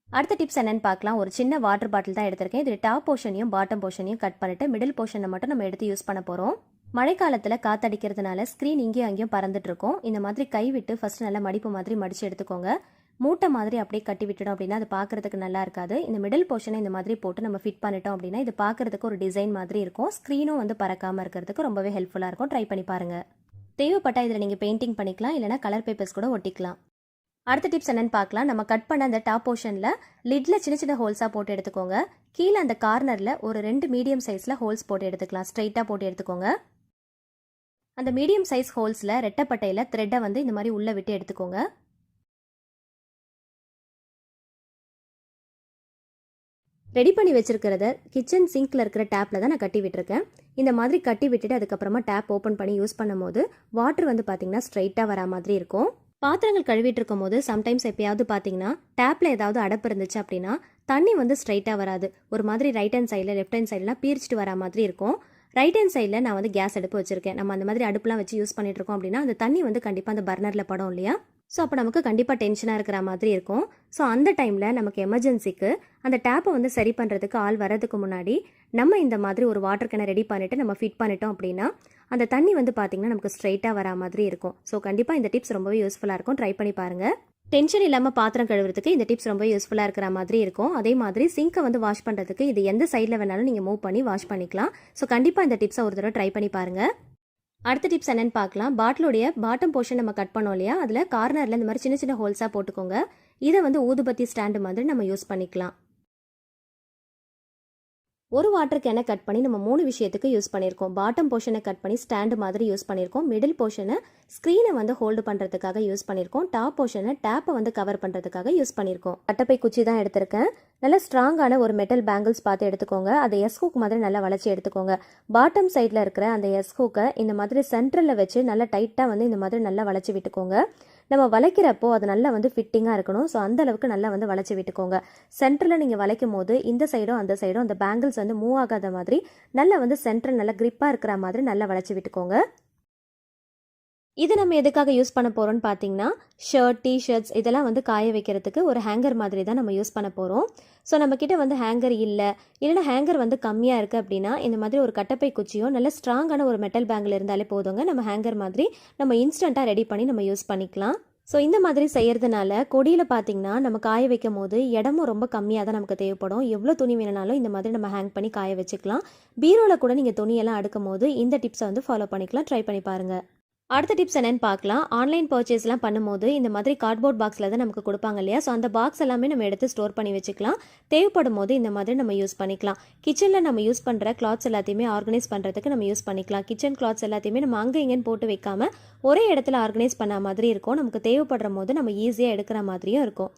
அடுத்த டிப்ஸ் என்னென்னு பார்க்கலாம். ஒரு சின்ன வாட்டர் பாட்டில் தான் எடுத்திருக்கேன். இது டாப் போர்ஷனையும் பாட்டம் போர்ஷனையும் கட் பண்ணிட்டு மிடில் போர்ஷனை மட்டும் நம்ம எடுத்து யூஸ் பண்ண போகிறோம். மழைக்காலத்தில் காத்தடிக்கிறதுனால ஸ்க்ரீன் இங்கேயும் அங்கேயும் பறந்துட்டு இருக்கும். இந்த மாதிரி கை விட்டு ஃபர்ஸ்ட் நல்லா மடிப்பு மாதிரி மடிச்சு எடுத்துக்கோங்க. மூட்டை மாதிரி அப்படியே கட்டி விட்டுடும் அப்படின்னா அது பார்க்கறதுக்கு நல்லா இருக்காது. இந்த மிடில் போர்ஷனை இந்த மாதிரி போட்டு நம்ம ஃபிட் பண்ணிட்டோம் அப்படின்னா இது பார்க்கறதுக்கு ஒரு டிசைன் மாதிரி இருக்கும். ஸ்க்ரீனும் வந்து பறக்காமல் இருக்கிறதுக்கு ரொம்பவே ஹெல்ப்ஃபுல்லாக இருக்கும். ட்ரை பண்ணி பாருங்கள். தேவைப்பட்டா இதில் நீங்கள் பெயிண்டிங் பண்ணிக்கலாம், இல்லைனா கலர் பேப்பர்ஸ் கூட ஒட்டிக்கலாம். அடுத்த டிப்ஸ் என்னென்னு பார்க்கலாம். நம்ம கட் பண்ண அந்த டாப் போர்ஷனில் லிட்டில் சின்ன சின்ன ஹோல்ஸாக போட்டு எடுத்துக்கோங்க. கீழே அந்த கார்னரில் ஒரு 2 மீடியம் சைஸில் ஹோல்ஸ் போட்டு எடுத்துக்கலாம். ஸ்ட்ரைட்டாக போட்டு எடுத்துக்கோங்க. அந்த மீடியம் சைஸ் ஹோல்ஸில் ரெட்டப்பட்டையில் த்ரெட்டை வந்து இந்த மாதிரி உள்ளே விட்டு எடுத்துக்கோங்க. ரெடி பண்ணி வச்சிருக்கிறத கிச்சன் சிங்க்ல இருக்கிற டேப்பில் தான் நான் கட்டி விட்டுருக்கேன். இந்த மாதிரி கட்டி விட்டுட்டு அதுக்கப்புறமா டேப் ஓப்பன் பண்ணி யூஸ் பண்ணும் போது வாட்டர் வந்து பார்த்தீங்கன்னா ஸ்ட்ரைட்டாக வரா மாதிரி இருக்கும். பாத்திரங்கள் கழுவிட்டு இருக்கும்போது சம்டைம்ஸ் எப்பயாவது பார்த்தீங்கன்னா டேப்பில் ஏதாவது அடப்பு இருந்துச்சு அப்படின்னா தண்ணி வந்து ஸ்ட்ரைட்டாக வராது. ஒரு மாதிரி ரைட் ஹேண்ட் சைடில் லெஃப்ட் ஹேண்ட் சைட்லாம் பீரிச்சிட்டு வரா மாதிரி இருக்கும். ரைட் ஹேண்ட் சைடில் நான் வந்து கேஸ் அடுப்பு வச்சிருக்கேன். நம்ம அந்த மாதிரி அடுப்புலாம் வச்சு யூஸ் பண்ணிட்டு இருக்கோம் அப்படின்னா அந்த தண்ணி வந்து கண்டிப்பாக அந்த பர்னரில் படும் இல்லையா? ஸோ அப்போ நமக்கு கண்டிப்பாக டென்ஷனாக இருக்கிற மாதிரி இருக்கும். ஸோ அந்த டைமில் நமக்கு எமர்ஜென்சிக்கு அந்த டேப்பை வந்து சரி பண்ணுறதுக்கு ஆள் வர்றதுக்கு முன்னாடி நம்ம இந்த மாதிரி ஒரு வாட்டர் கேனை ரெடி பண்ணிவிட்டு நம்ம ஃபிட் பண்ணிட்டோம் அப்படின்னா அந்த தண்ணி வந்து பார்த்திங்கன்னா நமக்கு ஸ்ட்ரைட்டாக வரா மாதிரி இருக்கும். ஸோ கண்டிப்பாக இந்த டிப்ஸ் ரொம்பவே யூஸ்ஃபுல்லாக இருக்கும். ட்ரை பண்ணி பாருங்கள். டென்ஷன் இல்லாமல் பாத்திரம் கழுவுறதுக்கு இந்த டிப்ஸ் ரொம்ப யூஸ்ஃபுல்லாக இருக்கிற மாதிரி இருக்கும். அதே மாதிரி சிங்கை வந்து வாஷ் பண்ணுறதுக்கு இது எந்த சைடில் வேணாலும் நீங்கள் மூவ் பண்ணி வாஷ் பண்ணிக்கலாம். ஸோ கண்டிப்பாக இந்த டிப்ஸை ஒரு தடவை ட்ரை பண்ணி பாருங்கள். அடுத்த டிப்ஸ் என்னன்னு பார்க்கலாம். பாட்டிலோடைய பாட்டம் போர்ஷன் நம்ம கட் பண்ணோம் இல்லையா, அதில் கார்னரில் இந்த மாதிரி சின்ன சின்ன ஹோல்ஸாக போட்டுக்கோங்க. இதை வந்து ஊதுபத்தி ஸ்டாண்டு மாதிரி நம்ம யூஸ் பண்ணிக்கலாம். ஒரு வாட்டர் கேனை கட் பண்ணி நம்ம 3 விஷயத்துக்கு யூஸ் பண்ணியிருக்கோம். பாட்டம் போர்ஷனை கட் பண்ணி ஸ்டாண்டு மாதிரி யூஸ் பண்ணியிருக்கோம். மிடில் போர்ஷனை ஸ்க்ரீனை வந்து ஹோல்டு பண்ணுறதுக்காக யூஸ் பண்ணியிருக்கோம். டாப் போர்ஷனை டேப்பை வந்து கவர் பண்ணுறதுக்காக யூஸ் பண்ணியிருக்கோம். கட்டப்பை குச்சி தான் எடுத்திருக்கேன். நல்லா ஸ்ட்ராங்கான ஒரு மெட்டல் பேங்கிள்ஸ் பார்த்து எடுத்துக்கோங்க. அதை எஸ் ஹூக் மாதிரி நல்லா வளைச்சி எடுத்துக்கோங்க. பாட்டம் சைடில் இருக்கிற அந்த எஸ் ஹூக்கை இந்த மாதிரி சென்டரில் வச்சு நல்லா டைட்டாக வந்து இந்த மாதிரி நல்லா வளைச்சி விட்டுக்கோங்க. நம்ம வளைக்கிறப்போ அது நல்லா வந்து ஃபிட்டிங்காக இருக்கணும். ஸோ அந்த அளவுக்கு நல்லா வந்து வளைச்சி விட்டுக்கோங்க. சென்டரில் நீங்கள் வளைக்கும் போது இந்த சைடும் அந்த சைடும் அந்த பேங்கிள்ஸ் வந்து மூவ் ஆகாத மாதிரி நல்லா வந்து சென்டர் நல்லா கிரிப்பாக இருக்கிற மாதிரி நல்லா வளைச்சி விட்டுக்கோங்க. இது நம்ம எதுக்காக யூஸ் பண்ண போகிறோம்னு பார்த்தீங்கன்னா ஷர்ட், டிஷர்ட்ஸ் இதெல்லாம் வந்து காய வைக்கிறதுக்கு ஒரு ஹேங்கர் மாதிரி தான் நம்ம யூஸ் பண்ண போகிறோம். ஸோ நம்மக்கிட்ட வந்து ஹேங்கர் இல்லைன்னா ஹேங்கர் வந்து கம்மியாக இருக்குது அப்படின்னா இந்த மாதிரி ஒரு கட்டப்பை குச்சியோ நல்ல ஸ்ட்ராங்கான ஒரு மெட்டல் பேங்கில் இருந்தாலே போதுங்க. நம்ம ஹேங்கர் மாதிரி நம்ம இன்ஸ்டண்ட்டாக ரெடி பண்ணி நம்ம யூஸ் பண்ணிக்கலாம். ஸோ இந்த மாதிரி செய்கிறதுனால கொடியில் பார்த்தீங்கன்னா நம்ம காய வைக்கும் போது இடமும் ரொம்ப கம்மியாக தான் நமக்கு தேவைப்படும். எவ்வளோ துணி வேணுனாலும் இந்த மாதிரி நம்ம ஹேங் பண்ணி காய வச்சுக்கலாம். பீரோவில் கூட நீங்கள் துணியெல்லாம் அடுக்கும் போது இந்த டிப்ஸை வந்து ஃபாலோ பண்ணிக்கலாம். ட்ரை பண்ணி பாருங்கள். அடுத்த டிப்ஸ் என்னன்னு பார்க்கலாம். ஆன்லைன் பர்ச்சேஸ்லாம் பண்ணும்போது இந்த மாதிரி கார்ட்போர்ட் பாக்ஸில் தான் நமக்கு கொடுப்பாங்க இல்லையா? ஸோ அந்த பாக்ஸ் எல்லாமே நம்ம எடுத்து ஸ்டோர் பண்ணி வச்சுக்கலாம். தேவைப்படும் போது இந்த மாதிரி நம்ம யூஸ் பண்ணிக்கலாம். கிச்சனில் நம்ம யூஸ் பண்ணுற கிளாத்ஸ் எல்லாத்தையுமே ஆர்கனைஸ் பண்ணுறதுக்கு நம்ம யூஸ் பண்ணிக்கலாம். கிச்சன் கிளாத்ஸ் எல்லாத்தையுமே நம்ம அங்கே இங்கேன்னு போட்டு வைக்காமல் ஒரே இடத்துல ஆர்கனைஸ் பண்ண மாதிரி இருக்கும். நமக்கு தேவைப்படுற போது நம்ம ஈஸியாக எடுக்கிற மாதிரியும் இருக்கும்.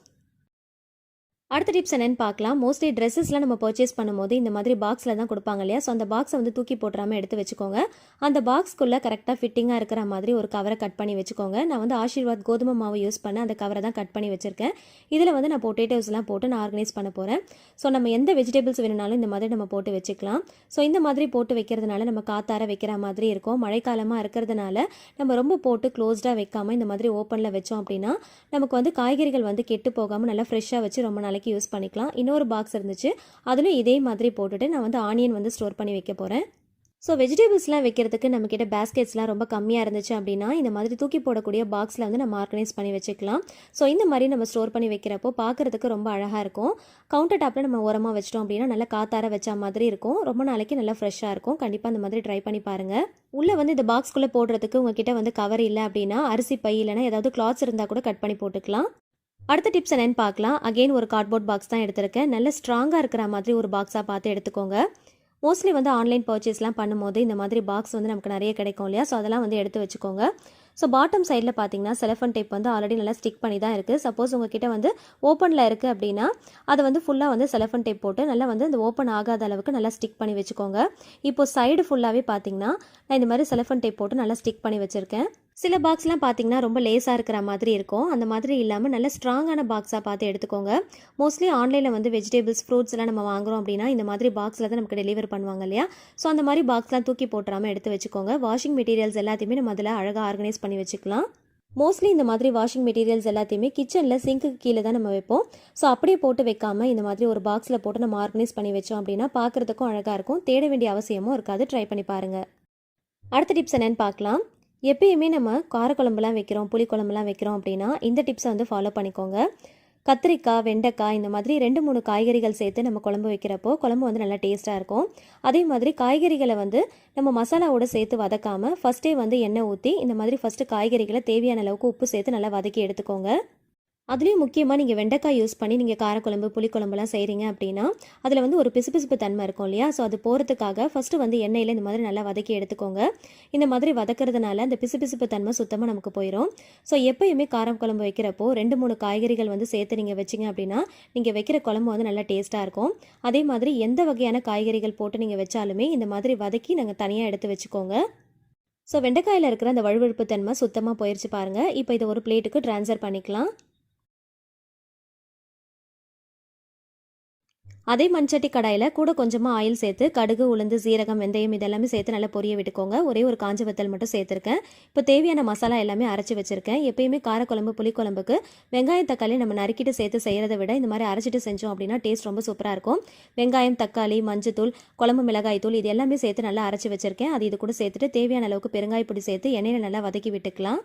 அடுத்த டிப்ஸ் என்னன்னு பார்க்கலாம். மோஸ்ட்லி ட்ரெஸ்ஸஸ்லாம் நம்ம பர்ச்சேஸ் பண்ணும்போது இந்த மாதிரி பாக்ஸில் தான் கொடுப்பாங்க இல்லையா? ஸோ அந்த பாக்ஸை வந்து தூக்கி போட்டுறாமல் எடுத்து வச்சுக்கோங்க. அந்த பாக்ஸ்க்குள்ளே கரெக்டாக ஃபிட்டிங்காக இருக்கிற மாதிரி ஒரு கவரை கட் பண்ணி வச்சுக்கோங்க. நான் வந்து ஆஷிர்வாத் கோதுமை மாவு யூஸ் பண்ண அந்த கவரை தான் கட் பண்ணி வச்சுருக்கேன். இதில் வந்து நான் பொட்டேட்டோஸ்லாம் போட்டு நான் ஆர்கனைஸ் பண்ண போகிறேன். ஸோ நம்ம எந்த வெஜிடபிள்ஸ் வேணுனாலும் இந்த மாதிரி நம்ம போட்டு வச்சுக்கலாம். ஸோ இந்த மாதிரி போட்டு வைக்கிறதுனால நம்ம காத்தார வைக்கிற மாதிரி இருக்கும். மழைக்காலமாக இருக்கிறதுனால நம்ம ரொம்ப போட்டு க்ளோஸ்டாக வைக்காமல் இந்த மாதிரி ஓப்பனில் வச்சோம் அப்படின்னா நமக்கு வந்து காய்கறிகள் வந்து கெட்டு போகாமல் நல்லா ஃப்ரெஷ்ஷாக வச்சு ரொம்ப நாளைக்கு யூஸ் பண்ணிக்கலாம். இன்னொரு பாக்ஸ் இருந்துச்சு, அதிலும் இதே மாதிரி போட்டுட்டு நான் வந்து ஆனியன் வந்து ஸ்டோர் பண்ணி வைக்க போகிறேன். ஸோ வெஜிடபிள்ஸ்லாம் வைக்கிறதுக்கு நம்மக்கிட்ட பேஸ்கெட்ஸ்லாம் ரொம்ப கம்மியாக இருந்துச்சு அப்படின்னா இந்த மாதிரி தூக்கி போடக்கூடிய பாக்ஸில் வந்து நம்ம ஆர்கனைஸ் பண்ணி வச்சுக்கலாம். ஸோ இந்த மாதிரி நம்ம ஸ்டோர் பண்ணி வைக்கிறப்போ பார்க்குறதுக்கு ரொம்ப அழகாக இருக்கும். கவுண்டர் டாப்பில் நம்ம ஓரமாக வச்சிட்டோம் அப்படின்னா நல்லா காத்தார வச்ச மாதிரி இருக்கும். ரொம்ப நாளைக்கு நல்லா ஃப்ரெஷ்ஷாக இருக்கும். கண்டிப்பாக அந்த மாதிரி ட்ரை பண்ணி பாருங்கள். உள்ளே வந்து இந்த பாக்ஸ்குள்ளே போடுறதுக்கு உங்ககிட்ட வந்து கவர் இல்லை அப்படின்னா அரிசி பை இல்லைனா ஏதாவது கிளாத்ஸ் இருந்தால் கூட கட் பண்ணி போட்டுக்கலாம். அடுத்த டிப்ஸ் என்னன்னு பார்க்கலாம். அகெயின் ஒரு கார்ட்போர்ட் பாக்ஸ் தான் எடுத்திருக்கேன். நல்ல ஸ்ட்ராங்காக இருக்கிற மாதிரி ஒரு பாக்ஸாக பார்த்து எடுத்துக்கோங்க. மோஸ்ட்லி வந்து ஆன்லைன் பர்ச்சேஸ்லாம் பண்ணும்போது இந்த மாதிரி பாக்ஸ் வந்து நமக்கு நிறைய கிடைக்கும் இல்லையா? ஸோ அதெல்லாம் வந்து எடுத்து வச்சுக்கோங்க. ஸோ பாட்டம் சைடில் பார்த்தீங்கன்னா செலஃபன் டேப் வந்து ஆல்ரெடி நல்லா ஸ்டிக் பண்ணி தான் இருக்குது. சப்போஸ் உங்ககிட்ட வந்து ஓப்பனில் இருக்குது அப்படின்னா அதை வந்து ஃபுல்லாக வந்து செலஃபன் டேப் போட்டு நல்லா வந்து அந்த ஓப்பன் ஆகாத அளவுக்கு நல்லா ஸ்டிக் பண்ணி வச்சுக்கோங்க. இப்போ சைடு ஃபுல்லாகவே பார்த்தீங்கன்னா நான் இந்த மாதிரி செலஃபன் டேப் போட்டு நல்லா ஸ்டிக் பண்ணி வச்சுருக்கேன். சில பாக்ஸ்லாம் பார்த்தீங்கன்னா ரொம்ப லேஸாக இருக்கிற மாதிரி இருக்கும். அந்த மாதிரி இல்லாமல் நல்ல ஸ்ட்ராங்கான பாக்ஸாக பார்த்து எடுத்துக்கோங்க. மோஸ்ட்லி ஆன்லைனில் வந்து வெஜிடபிள்ஸ், ஃப்ரூட்ஸ் எல்லாம் நம்ம வாங்குறோம் அப்படின்னா இந்த மாதிரி பாக்ஸில் தான் நமக்கு டெலிவர் பண்ணுவாங்க இல்லையா? ஸோ அந்த மாதிரி பாக்ஸ்லாம் தூக்கி போட்டுறாமல் எடுத்து வச்சுக்கோங்க. வாஷிங் மெட்டீரியல்ஸ் எல்லாத்தையுமே நம்ம அதில் அழகாக ஆர்கனைஸ் பண்ணி வச்சுக்கலாம். மோஸ்ட்லி இந்த மாதிரி வாஷிங் மெட்டீரியல்ஸ் எல்லாத்தையுமே கிச்சனில் சிங்க்குக்கு கீழே தான் நம்ம வைப்போம். ஸோ அப்படியே போட்டு வைக்காமல் இந்த மாதிரி ஒரு பாக்ஸில் போட்டு நம்ம ஆர்கனைஸ் பண்ணி வச்சோம் அப்படின்னா பார்க்குறதுக்கும் அழகாக இருக்கும். தேட வேண்டிய அவசியமும் இருக்காது. ட்ரை பண்ணி பாருங்கள். அடுத்த டிப்ஸ் என்னன்னு பார்க்கலாம். எப்பயுமே நம்ம காரக்குழம்புலாம் வைக்கிறோம், புளிக்குழம்புலாம் வைக்கிறோம் அப்படின்னா இந்த டிப்ஸை வந்து ஃபாலோ பண்ணிக்கோங்க. கத்திரிக்காய், வெண்டைக்காய் இந்த மாதிரி 2-3 காய்கறிகள் சேர்த்து நம்ம குழம்பு வைக்கிறப்போ குழம்பு வந்து நல்லா டேஸ்ட்டாக இருக்கும். அதே மாதிரி காய்கறிகளை வந்து நம்ம மசாலாவோடு சேர்த்து வதக்காமல் ஃபஸ்ட்டே வந்து எண்ணெய் ஊற்றி இந்த மாதிரி ஃபஸ்ட்டு காய்கறிகளை தேவையான அளவுக்கு உப்பு சேர்த்து நல்லா வதக்கி எடுத்துக்கோங்க. அதுலேயும் முக்கியமாக நீங்கள் வெண்டைக்காய் யூஸ் பண்ணி நீங்கள் காரக்குழம்பு, புளிக்குழம்புலாம் செய்கிறீங்க அப்படின்னா அதில் வந்து ஒரு பிசுபிசுப்பு தன்மை இருக்கும் இல்லையா? ஸோ அது போகிறதுக்காக ஃபஸ்ட்டு வந்து எண்ணெயில் இந்த மாதிரி நல்லா வதக்கி எடுத்துக்கோங்க. இந்த மாதிரி வதக்கிறதுனால அந்த பிசுபிசுப்பு தன்மை சுத்தமாக நமக்கு போயிடும். ஸோ எப்போயுமே காரக்குழம்பு வைக்கிறப்போ 2-3 காய்கறிகள் வந்து சேர்த்து நீங்கள் வச்சிங்க அப்படின்னா நீங்கள் வைக்கிற குழம்பு வந்து நல்லா டேஸ்ட்டாக இருக்கும். அதே மாதிரி எந்த வகையான காய்கறிகள் போட்டு நீங்கள் வச்சாலுமே இந்த மாதிரி வதக்கி நாங்கள் தனியாக எடுத்து வச்சுக்கோங்க. ஸோ வெண்டைக்காயில் இருக்கிற அந்த வழுவழுப்பு தன்மை சுத்தமாக போயிடுச்சு பாருங்கள். இப்போ இதை ஒரு பிளேட்டுக்கு ட்ரான்ஸ்ஃபர் பண்ணிக்கலாம். அதே மண்சட்டி கடாயில் கூட கொஞ்சமாக ஆயில் சேர்த்து கடுகு, உளுந்து, சீரகம், வெந்தயம் இதெல்லாமே சேர்த்து நல்லா பொரிய விட்டுக்கோங்க. ஒரே ஒரு காஞ்ச வத்தல் மட்டும் சேர்த்துருக்கேன். இப்போ தேவையான மசாலா எல்லாமே அரைச்சி வச்சுருக்கேன். எப்பயுமே காரக்குழம்பு, புளிக்குழம்புக்கு வெங்காயம், தக்காளி நம்ம நறுக்கிட்டு சேர்த்து செய்கிறத விட இந்த மாதிரி அரைச்சிட்டு செஞ்சோம் அப்படின்னா டேஸ்ட் ரொம்ப சூப்பராக இருக்கும். வெங்காயம், தக்காளி, மஞ்சத்தூள், குழம்பு மிளகாய் தூள் இது எல்லாமே சேர்த்து நல்லா அரைச்சி வச்சுருக்கேன். அது இது கூட சேர்த்துட்டு தேவையான அளவுக்கு பெருங்காய பொடி சேர்த்து எண்ணெயில் நல்லா வதக்கி விட்டுக்கலாம்.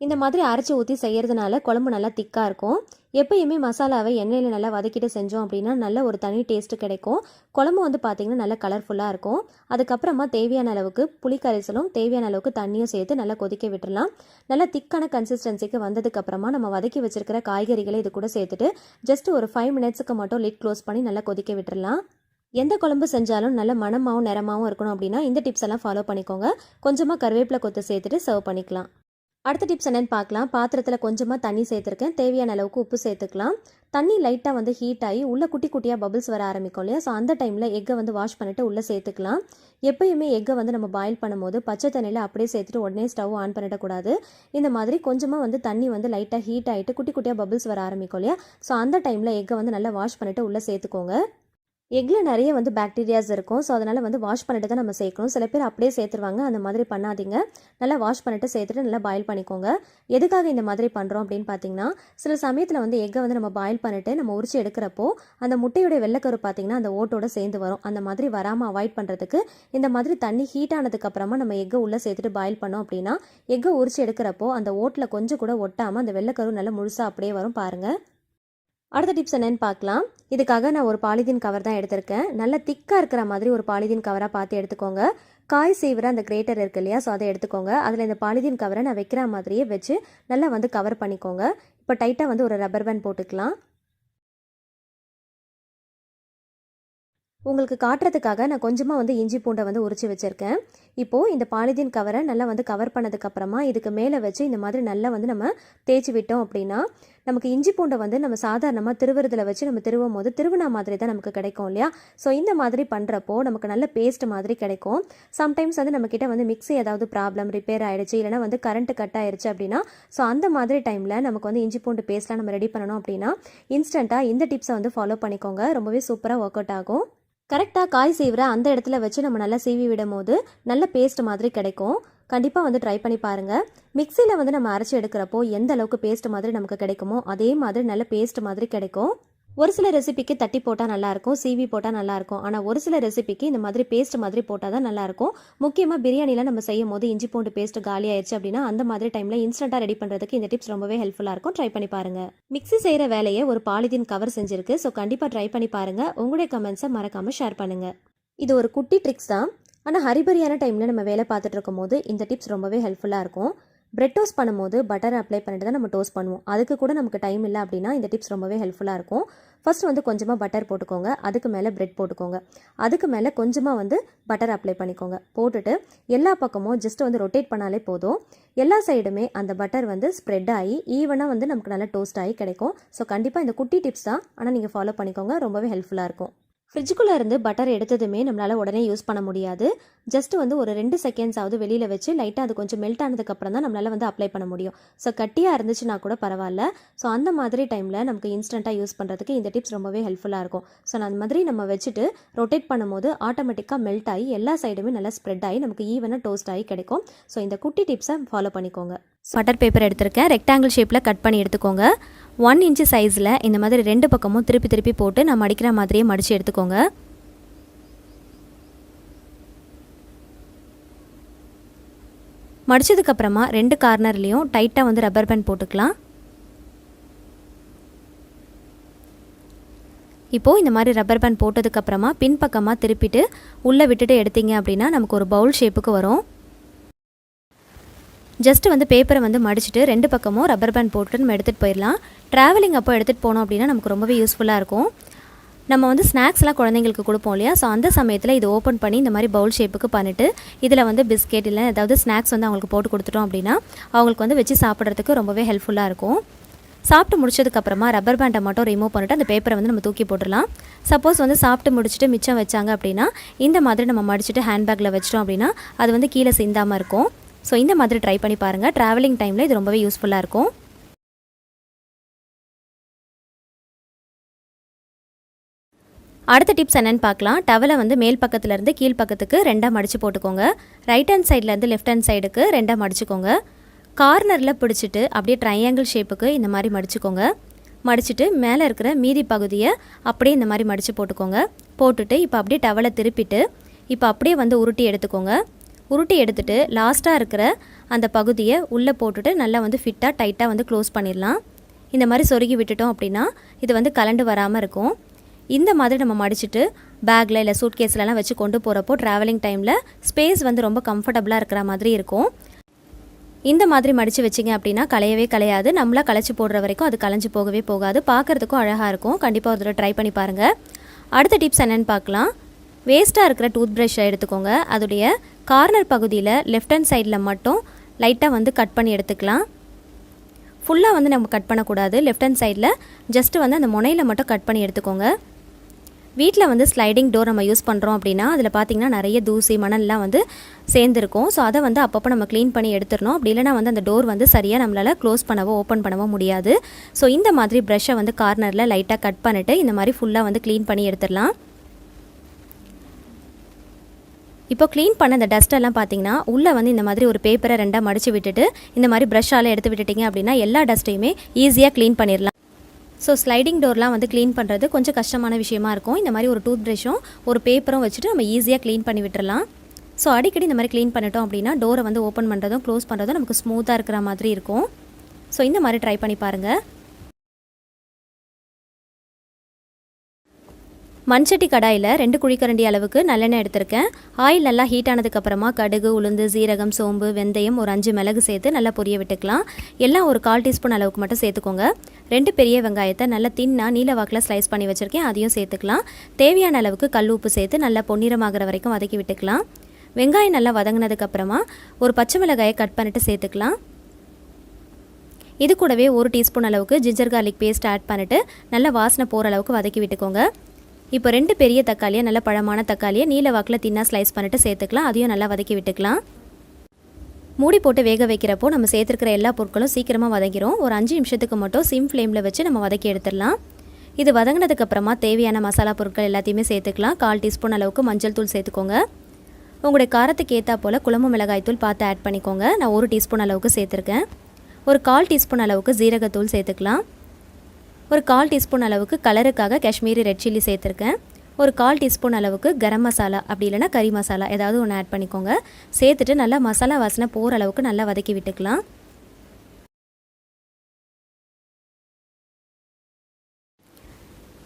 இந்த மாதிரி அரைச்சி ஊற்றி செய்கிறதுனால குழம்பு நல்லா திக்காக இருக்கும். எப்பயுமே மசாலாவை எண்ணெயில் நல்லா வதக்கிட்டு செஞ்சோம் அப்படின்னா நல்ல ஒரு தனி டேஸ்ட்டு கிடைக்கும். குழம்பு வந்து பார்த்திங்கன்னா நல்லா கலர்ஃபுல்லாக இருக்கும். அதுக்கப்புறமா தேவையான அளவுக்கு புளி கரைசலும் தேவையான அளவுக்கு தண்ணியும் சேர்த்து நல்லா கொதிக்க விட்டுடலாம். நல்லா திக்கான கன்சிஸ்டன்சிக்கு வந்ததுக்கப்புறமா நம்ம வதக்கி வச்சுருக்கிற காய்கறிகளை இது கூட சேர்த்துட்டு ஜஸ்ட் ஒரு 5 மினிட்ஸுக்கு மட்டும் லிட் க்ளோஸ் பண்ணி நல்லா கொதிக்க விட்டுடலாம். எந்த குழம்பு செஞ்சாலும் நல்ல மணமாகவும் நிறமாகவும் இருக்கணும் அப்படின்னா இந்த டிப்ஸ் எல்லாம் ஃபாலோ பண்ணிக்கோங்க. கொஞ்சமாக கருவேப்பிலை கொத்து சேர்த்துட்டு சர்வ் பண்ணிக்கலாம். அடுத்த டிப்ஸ் என்னென்னு பார்க்கலாம். பாத்திரத்தில் கொஞ்சமாக தண்ணி சேர்த்துருக்கேன். தேவையான அளவுக்கு உப்பு சேர்த்துக்கலாம். தண்ணி லைட்டாக வந்து ஹீட் ஆகி உள்ளே குட்டி குட்டியாக பபிள்ஸ் வர ஆரம்பிக்கும் இல்லையா? ஸோ அந்த டைமில் எக்கை வந்து வாஷ் பண்ணிவிட்டு உள்ளே சேர்த்துக்கலாம். எப்பயுமே எக்கை வந்து நம்ம பாயில் பண்ணும்போது பச்சை தண்ணியில் அப்படியே சேர்த்துட்டு உடனே ஸ்டவ் ஆன் பண்ணிடக்கூடாது. இந்த மாதிரி கொஞ்சமாக வந்து தண்ணி வந்து லைட்டாக ஹீட் ஆகிட்டு குட்டி குட்டியாக பபிள்ஸ் வர ஆரம்பிக்கும் இல்லையா? ஸோ அந்த டைமில் எக்கை வந்து நல்லா வாஷ் பண்ணிவிட்டு உள்ளே சேர்த்துக்கோங்க. எக்கில் நிறைய வந்து பாக்டீரியாஸ் இருக்கும். ஸோ அதனால் வந்து வாஷ் பண்ணிட்டு தான் நம்ம சேர்க்கணும். சில பேர் அப்படியே சேர்த்துருவாங்க. அந்த மாதிரி பண்ணாதீங்க. நல்லா வாஷ் பண்ணிட்டு சேர்த்துட்டு நல்லா பாயில் பண்ணிக்கோங்க. எதுக்காக இந்த மாதிரி பண்ணுறோம் அப்படின்னு பார்த்தீங்கன்னா, சில சமயத்தில் வந்து எக்கை வந்து நம்ம பாயில் பண்ணிவிட்டு நம்ம உரிச்சு எடுக்கிறப்போ அந்த முட்டையுடைய வெள்ளைக்கரு பார்த்தீங்கன்னா அந்த ஓட்டோட சேர்ந்து வரும். அந்த மாதிரி வராமல் அவாய்ட் பண்ணுறதுக்கு இந்த மாதிரி தண்ணி ஹீட் ஆனதுக்கப்புறமா நம்ம எக்கை உள்ளே சேர்த்துட்டு பாயில் பண்ணோம் அப்படின்னா எக்கை உரிச்சு எடுக்கிறப்போ அந்த ஓட்டில் கொஞ்சம் கூட ஒட்டாமல் அந்த வெள்ளைக்கரு நல்லா முழுசாக அப்படியே வரும் பாருங்கள். அடுத்த டிப்ஸ் என்னென்னு பார்க்கலாம். இதுக்காக நான் ஒரு பாலிதீன் கவர் தான் எடுத்திருக்கேன். நல்லா திக்காக இருக்கிற மாதிரி ஒரு பாலிதீன் கவராக பார்த்து எடுத்துக்கோங்க. காய் சீவிர அந்த கிரேட்டர் இருக்கு இல்லையா? ஸோ அதை எடுத்துக்கோங்க. அதில் இந்த பாலிதீன் கவரை நான் வைக்கிற மாதிரியே வச்சு நல்லா வந்து கவர் பண்ணிக்கோங்க. இப்போ டைட்டாக வந்து ஒரு ரப்பர் பேண்ட் போட்டுக்கலாம். உங்களுக்கு காட்டுறதுக்காக நான் கொஞ்சமாக வந்து இஞ்சி பூண்டை வந்து உரிச்சு வச்சுருக்கேன். இப்போது இந்த பாலிதீன் கவரை நல்லா வந்து கவர் பண்ணதுக்கப்புறமா இதுக்கு மேலே வச்சு இந்த மாதிரி நல்லா வந்து நம்ம தேய்ச்சி விட்டோம் அப்படின்னா நமக்கு இஞ்சி பூண்டை வந்து நம்ம சாதாரணமாக திருவுறதில் வச்சு நம்ம திருவும் போது திருவினா மாதிரி தான் நமக்கு கிடைக்கும் இல்லையா? ஸோ இந்த மாதிரி பண்ணுறப்போ நமக்கு நல்ல பேஸ்ட் மாதிரி கிடைக்கும். சம்டைம்ஸ் வந்து நம்மக்கிட்ட வந்து மிக்ஸி ஏதாவது ப்ராப்ளம் ரிப்பேர் ஆகிடுச்சு இல்லைனா வந்து கரண்ட்டு கட் ஆயிடுச்சு அப்படின்னா ஸோ அந்த மாதிரி டைமில் நமக்கு வந்து இஞ்சி பூண்டு பேஸ்ட்லாம் நம்ம ரெடி பண்ணணும் அப்படின்னா இன்ஸ்டண்ட்டாக இந்த டிப்ஸை வந்து ஃபாலோ பண்ணிக்கோங்க. ரொம்பவே சூப்பராக ஒர்க் அவுட் ஆகும். கரெக்டாக காய் சீவிர அந்த இடத்துல வச்சு நம்ம நல்லா சீவி விடும் போது நல்ல பேஸ்ட் மாதிரி கிடைக்கும். கண்டிப்பாக வந்து ட்ரை பண்ணி பாருங்கள். மிக்சியில் வந்து நம்ம அரைச்சி எடுக்கிறப்போ எந்த அளவுக்கு பேஸ்ட் மாதிரி நமக்கு கிடைக்குமோ அதே மாதிரி நல்ல பேஸ்ட் மாதிரி கிடைக்கும். ஒரு சில ரெசிபிக்கு தட்டி போட்டால் நல்லாயிருக்கும், சீவி போட்டால் நல்லாயிருக்கும். ஆனால் ஒரு சில ரெசிபிக்கு இந்த மாதிரி பேஸ்ட் மாதிரி போட்டால் தான் நல்லாயிருக்கும். முக்கியமாக பிரியாணியில் நம்ம செய்யும் போது இஞ்சி பூண்டு பேஸ்ட் காலி ஆயிடுச்சு அப்படின்னா அந்த மாதிரி டைமில் இன்ஸ்டண்ட்டாக ரெடி பண்ணுறதுக்கு இந்த டிப்ஸ் ரொம்பவே ஹெல்ப்ஃபுல்லாக இருக்கும். ட்ரை பண்ணி பாருங்கள். மிக்ஸி செய்கிற வேலையை ஒரு பாலிதீன் கவர் செஞ்சுருக்கு. ஸோ கண்டிப்பாக ட்ரை பண்ணி பாருங்கள். உங்களுடைய கமெண்ட்ஸை மறக்காமல் ஷேர் பண்ணுங்கள். இது ஒரு குட்டி ட்ரிக்ஸ் தான். ஆனால் ஹரிபரியான டைமில் நம்ம வேலை பார்த்துட்டு இருக்கும் போது இந்த டிப்ஸ் ரொம்பவே ஹெல்ப்ஃபுல்லாக இருக்கும். பிரெட் டோஸ்ட் பண்ணும்போது பட்டரை அப்ளை பண்ணிட்டு தான் நம்ம டோஸ்ட் பண்ணுவோம். அதுக்கு கூட நமக்கு டைம் இல்லை அப்படின்னா இந்த டிப்ஸ் ரொம்பவே ஹெல்ப்ஃபுல்லாக இருக்கும். ஃபர்ஸ்ட் வந்து கொஞ்சமாக பட்டர் போட்டுக்கோங்க. அதுக்கு மேலே பிரெட் போட்டுக்கோங்க. அதுக்கு மேலே கொஞ்சமாக வந்து பட்டர் அப்ளை பண்ணிக்கோங்க. போட்டுட்டு எல்லா பக்கமும் ஜஸ்ட் வந்து ரொட்டேட் பண்ணாலே போதும். எல்லா சைடுமே அந்த பட்டர் வந்து ஸ்ப்ரெட் ஆகி ஈவனாக வந்து நமக்கு நல்லா டோஸ்ட் ஆகி கிடைக்கும். ஸோ கண்டிப்பாக இந்த குட்டி டிப்ஸ் தான், ஆனால் நீங்கள் ஃபாலோ பண்ணிக்கோங்க. ரொம்பவே ஹெல்ப்ஃபுல்லாக இருக்கும். ஃப்ரிட்ஜுக்குள்ளே இருந்து பட்டர் எடுத்ததுமே நம்மளால் உடனே யூஸ் பண்ண முடியாது. ஜஸ்ட் வந்து ஒரு 2 செகண்ட்ஸாவது வெளியில் வச்சு லைட்டாக அது கொஞ்சம் மெல்ட் ஆனதுக்கப்புறம் தான் நம்மளால் வந்து அப்ளை பண்ண முடியும். ஸோ கட்டியாக இருந்துச்சுன்னா கூட பரவாயில்ல. ஸோ அந்த மாதிரி டைமில் நமக்கு இன்ஸ்டண்ட்டாக யூஸ் பண்ணுறதுக்கு இந்த டிப்ஸ் ரொம்பவே ஹெல்ப்ஃபுல்லாக இருக்கும். ஸோ அந்த மாதிரி நம்ம வச்சுட்டு ரொட்டேட் பண்ணும்போது ஆட்டோமேட்டிக்காக மெல்ட் ஆகி எல்லா சைடுமே நல்லா ஸ்ப்ரெட் ஆகி நமக்கு ஈவனாக டோஸ்ட் ஆகி கிடைக்கும். ஸோ இந்த குட்டி டிப்ஸை ஃபாலோ பண்ணிக்கோங்க. பட்டர் பேப்பர் எடுத்திருக்கேன். ரெக்டாங்கிள் ஷேப்பில் கட் பண்ணி எடுத்துக்கோங்க. 1 இன்ச்சு சைஸில் இந்த மாதிரி 2 பக்கமும் திருப்பி திருப்பி போட்டு நம்ம மடிக்கிற மாதிரியே மடித்து எடுத்துக்கோங்க. மடித்ததுக்கப்புறமா 2 கார்னர்லேயும் டைட்டாக வந்து ரப்பர் பேண்ட் போட்டுக்கலாம். இப்போது இந்த மாதிரி ரப்பர் பேண்ட் போட்டதுக்கப்புறமா பின்பக்கமாக திருப்பிட்டு உள்ளே விட்டுட்டு எடுத்தீங்க அப்படின்னா நமக்கு ஒரு பவுல் ஷேப்புக்கு வரும். ஜஸ்ட் வந்து பேப்பரை வந்து மடிச்சுட்டு 2 பக்கமும் ரப்பர் பேண்ட் போட்டு நம்ம எடுத்துகிட்டு போயிடலாம். ட்ராவலிங் அப்போ எடுத்துகிட்டு போனோம் அப்படின்னா நமக்கு ரொம்பவே யூஸ்ஃபுல்லாக இருக்கும். நம்ம வந்து ஸ்நாக்ஸ்லாம் குழந்தைங்களுக்கு கொடுப்போம் இல்லையா? ஸோ அந்த சமயத்தில் இது ஓப்பன் பண்ணி இந்த மாதிரி பவுல் ஷேப்புக்கு பண்ணிவிட்டு இதில் வந்து பிஸ்கெட் இல்லை ஏதாவது ஸ்நாக்ஸ் வந்து அவங்களுக்கு போட்டு கொடுத்துட்டோம் அப்படின்னா அவங்களுக்கு வந்து வச்சு சாப்பிட்றதுக்கு ரொம்பவே ஹெல்ப்ஃபுல்லாக இருக்கும். சாப்பிட்டு முடிச்சதுக்கப்புறமா ரப்பர் பேண்டை மட்டும் ரிமூவ் பண்ணிவிட்டு அந்த பேப்பரை வந்து நம்ம தூக்கி போட்டுடலாம். சப்போஸ் வந்து சாப்பிட்டு முடிச்சுட்டு மிச்சம் வச்சாங்க அப்படின்னா இந்த மாதிரி நம்ம மடிச்சுட்டு ஹேண்ட்பேக்கில் வச்சிட்டோம் அப்படின்னா அது வந்து கீழே சிந்தாமல் இருக்கும். ஸோ இந்த மாதிரி ட்ரை பண்ணி பாருங்கள். ட்ராவலிங் டைமில் இது ரொம்பவே யூஸ்ஃபுல்லாக இருக்கும். அடுத்த டிப்ஸ் என்னென்னு பார்க்கலாம். டவலை வந்து மேல் பக்கத்துலேருந்து கீழ் பக்கத்துக்கு 2ஆக மடித்து போட்டுக்கோங்க. ரைட் ஹேண்ட் சைட்லேருந்து லெஃப்ட் ஹேண்ட் சைடுக்கு 2ஆக மடிச்சுக்கோங்க. கார்னரில் பிடிச்சிட்டு அப்படியே ட்ரையாங்கிள் ஷேப்புக்கு இந்த மாதிரி மடிச்சுக்கோங்க. மடிச்சுட்டு மேலே இருக்கிற மீதி பகுதியை அப்படியே இந்த மாதிரி மடித்து போட்டுக்கோங்க. போட்டுட்டு இப்போ அப்படியே டவலை திருப்பிட்டு இப்போ அப்படியே வந்து உருட்டி எடுத்துக்கோங்க. உருட்டி எடுத்துகிட்டு லாஸ்ட்டாக இருக்கிற அந்த பகுதியை உள்ளே போட்டுட்டு நல்லா வந்து ஃபிட்டாக டைட்டாக வந்து க்ளோஸ் பண்ணிடலாம். இந்த மாதிரி சொருகி விட்டுட்டோம் அப்படின்னா இது வந்து கலண்டு வராமல் இருக்கும். இந்த மாதிரி நம்ம மடிச்சுட்டு பேக்கில் இல்லை சூட்கேஸ்லலாம் வச்சு கொண்டு போகிறப்போ ட்ராவலிங் டைமில் ஸ்பேஸ் வந்து ரொம்ப கம்ஃபர்டபுளாக இருக்கிற மாதிரி இருக்கும். இந்த மாதிரி மடித்து வச்சிங்க அப்படின்னா கலையவே கலையாது. நம்மளாக கலைச்சி போடுற வரைக்கும் அது கலைஞ்சி போகவே போகாது. பார்க்குறதுக்கும் அழகாக இருக்கும். கண்டிப்பாக ஒரு தடவை ட்ரை பண்ணி பாருங்கள். அடுத்த டிப்ஸ் என்னென்னு பார்க்கலாம். வேஸ்ட்டாக இருக்கிற டூத் ப்ரஷ்ஷை எடுத்துக்கோங்க. அதோடைய கார்னர் பகுதியில் லெஃப்ட் ஹேண்ட் சைடில் மட்டும் லைட்டாக வந்து கட் பண்ணி எடுத்துக்கலாம். ஃபுல்லாக வந்து நம்ம கட் பண்ணக்கூடாது. லெஃப்ட் ஹேண்ட் சைடில் ஜஸ்ட்டு வந்து அந்த முனையில் மட்டும் கட் பண்ணி எடுத்துக்கோங்க. வீட்டில் வந்து ஸ்லைடிங் டோர் நம்ம யூஸ் பண்ணுறோம் அப்படின்னா அதில் பார்த்திங்கன்னா நிறைய தூசி மணல்லாம் வந்து சேர்ந்துருக்கும். ஸோ அதை வந்து அப்பப்போ நம்ம க்ளீன் பண்ணி எடுத்துடணும். அப்படி இல்லைனா வந்து அந்த டோர் வந்து சரியாக நம்மளால் க்ளோஸ் பண்ணவோ ஓப்பன் பண்ணவோ முடியாது. ஸோ இந்த மாதிரி ப்ரஷ்ஷை வந்து கார்னரில் லைட்டாக கட் பண்ணிவிட்டு இந்த மாதிரி ஃபுல்லாக வந்து க்ளீன் பண்ணி எடுத்துடலாம். இப்போ க்ளீன் பண்ண அந்த டஸ்ட்டெல்லாம் பார்த்திங்கன்னா உள்ளே வந்து இந்த மாதிரி ஒரு பேப்பரை 2ஆக மடித்து விட்டுட்டு இந்த மாதிரி ப்ரஷ்ஷால் எடுத்து விட்டுட்டிங்க அப்படின்னா எல்லா டஸ்ட்டையுமே ஈஸியாக க்ளீன் பண்ணிடலாம். ஸோ ஸ்லைடிங் டோர்லாம் வந்து க்ளீன் பண்ணுறது கொஞ்சம் கஷ்டமான விஷயமா இருக்கும். இந்த மாதிரி ஒரு டூத் ப்ரஷ்ஷும் ஒரு பேப்பரும் வச்சுட்டு நம்ம ஈஸியாக க்ளீன் பண்ணி விட்டுறலாம். ஸோ அடிக்கடி இந்த மாதிரி க்ளீன் பண்ணிட்டோம் அப்படின்னா டோரை வந்து ஓப்பன் பண்ணுறதும் க்ளோஸ் பண்ணுறதும் நமக்கு ஸ்மூத்தாக இருக்கிற மாதிரி இருக்கும். ஸோ இந்த மாதிரி ட்ரை பண்ணி பாருங்கள். மண்சட்டி கடாயில் 2 குழிக்கரண்டி அளவுக்கு நல்லெண்ணெய் எடுத்திருக்கேன். ஆயில் நல்லா ஹீட் ஆனதுக்கப்புறமா கடுகு, உளுந்து, சீரகம், சோம்பு, வெந்தயம், ஒரு 5 மிளகு சேர்த்து நல்லா பொரிய விட்டுக்கலாம். எல்லாம் ஒரு 1/4 டீஸ்பூன் அளவுக்கு மட்டும் சேர்த்துக்கோங்க. 2 பெரிய வெங்காயத்தை நல்லா தின்னாக நீல வாக்கில் ஸ்லைஸ் பண்ணி வச்சுருக்கேன். அதையும் சேர்த்துக்கலாம். தேவையான அளவுக்கு கல் உப்பு சேர்த்து நல்லா பொன்னிறமாகிற வரைக்கும் வதக்கி விட்டுக்கலாம். வெங்காயம் நல்லா வதங்கினதுக்கப்புறமா ஒரு பச்சை மிளகாயை கட் பண்ணிட்டு சேர்த்துக்கலாம். இது கூடவே 1 டீஸ்பூன் அளவுக்கு ஜிஞ்சர் கார்லிக் பேஸ்ட் ஆட் பண்ணிவிட்டு நல்லா வாசனை போகிற அளவுக்கு வதக்கி விட்டுக்கோங்க. இப்போ 2 பெரிய தக்காளியை நல்ல பழமான தக்காளியை நீல வாக்கில் தின்னாக ஸ்லைஸ் பண்ணிட்டு சேர்த்துக்கலாம். அதையும் நல்லா வதக்கி விட்டுக்கலாம். மூடி போட்டு வேக வைக்கிறப்போ நம்ம சேர்த்துருக்கிற எல்லா பொருட்களும் சீக்கிரமாக வதங்கிடும். ஒரு 5 நிமிஷத்துக்கு மட்டும் சிம் ஃப்ளேமில் வச்சு நம்ம வதக்கி எடுத்துடலாம். இது வதங்கினதுக்கப்புறமா தேவையான மசாலா பொருட்கள் எல்லாத்தையுமே சேர்த்துக்கலாம். 1/4 டீஸ்பூன் அளவுக்கு மஞ்சள் தூள் சேர்த்துக்கோங்க. உங்களுடைய காரத்துக்கு ஏற்றா போல் குழம்பு மிளகாய் தூள் பார்த்து ஆட் பண்ணிக்கோங்க. நான் 1 டீஸ்பூன் அளவுக்கு சேர்த்துருக்கேன். ஒரு 1/4 டீஸ்பூன் அளவுக்கு ஜீரகத்தூள் சேர்த்துக்கலாம். ஒரு 1/4 டீஸ்பூன் அளவுக்கு கலருக்காக காஷ்மீரி ரெட் சில்லி சேர்த்துருக்கேன். ஒரு 1/4 டீஸ்பூன் அளவுக்கு கரம் மசாலா அப்படி இல்லைனா கறி மசாலா ஏதாவது ஒன்று ஆட் பண்ணிக்கோங்க. சேர்த்துட்டு நல்லா மசாலா வாசனை போகிற அளவுக்கு நல்லா வதக்கி விட்டுக்கலாம்.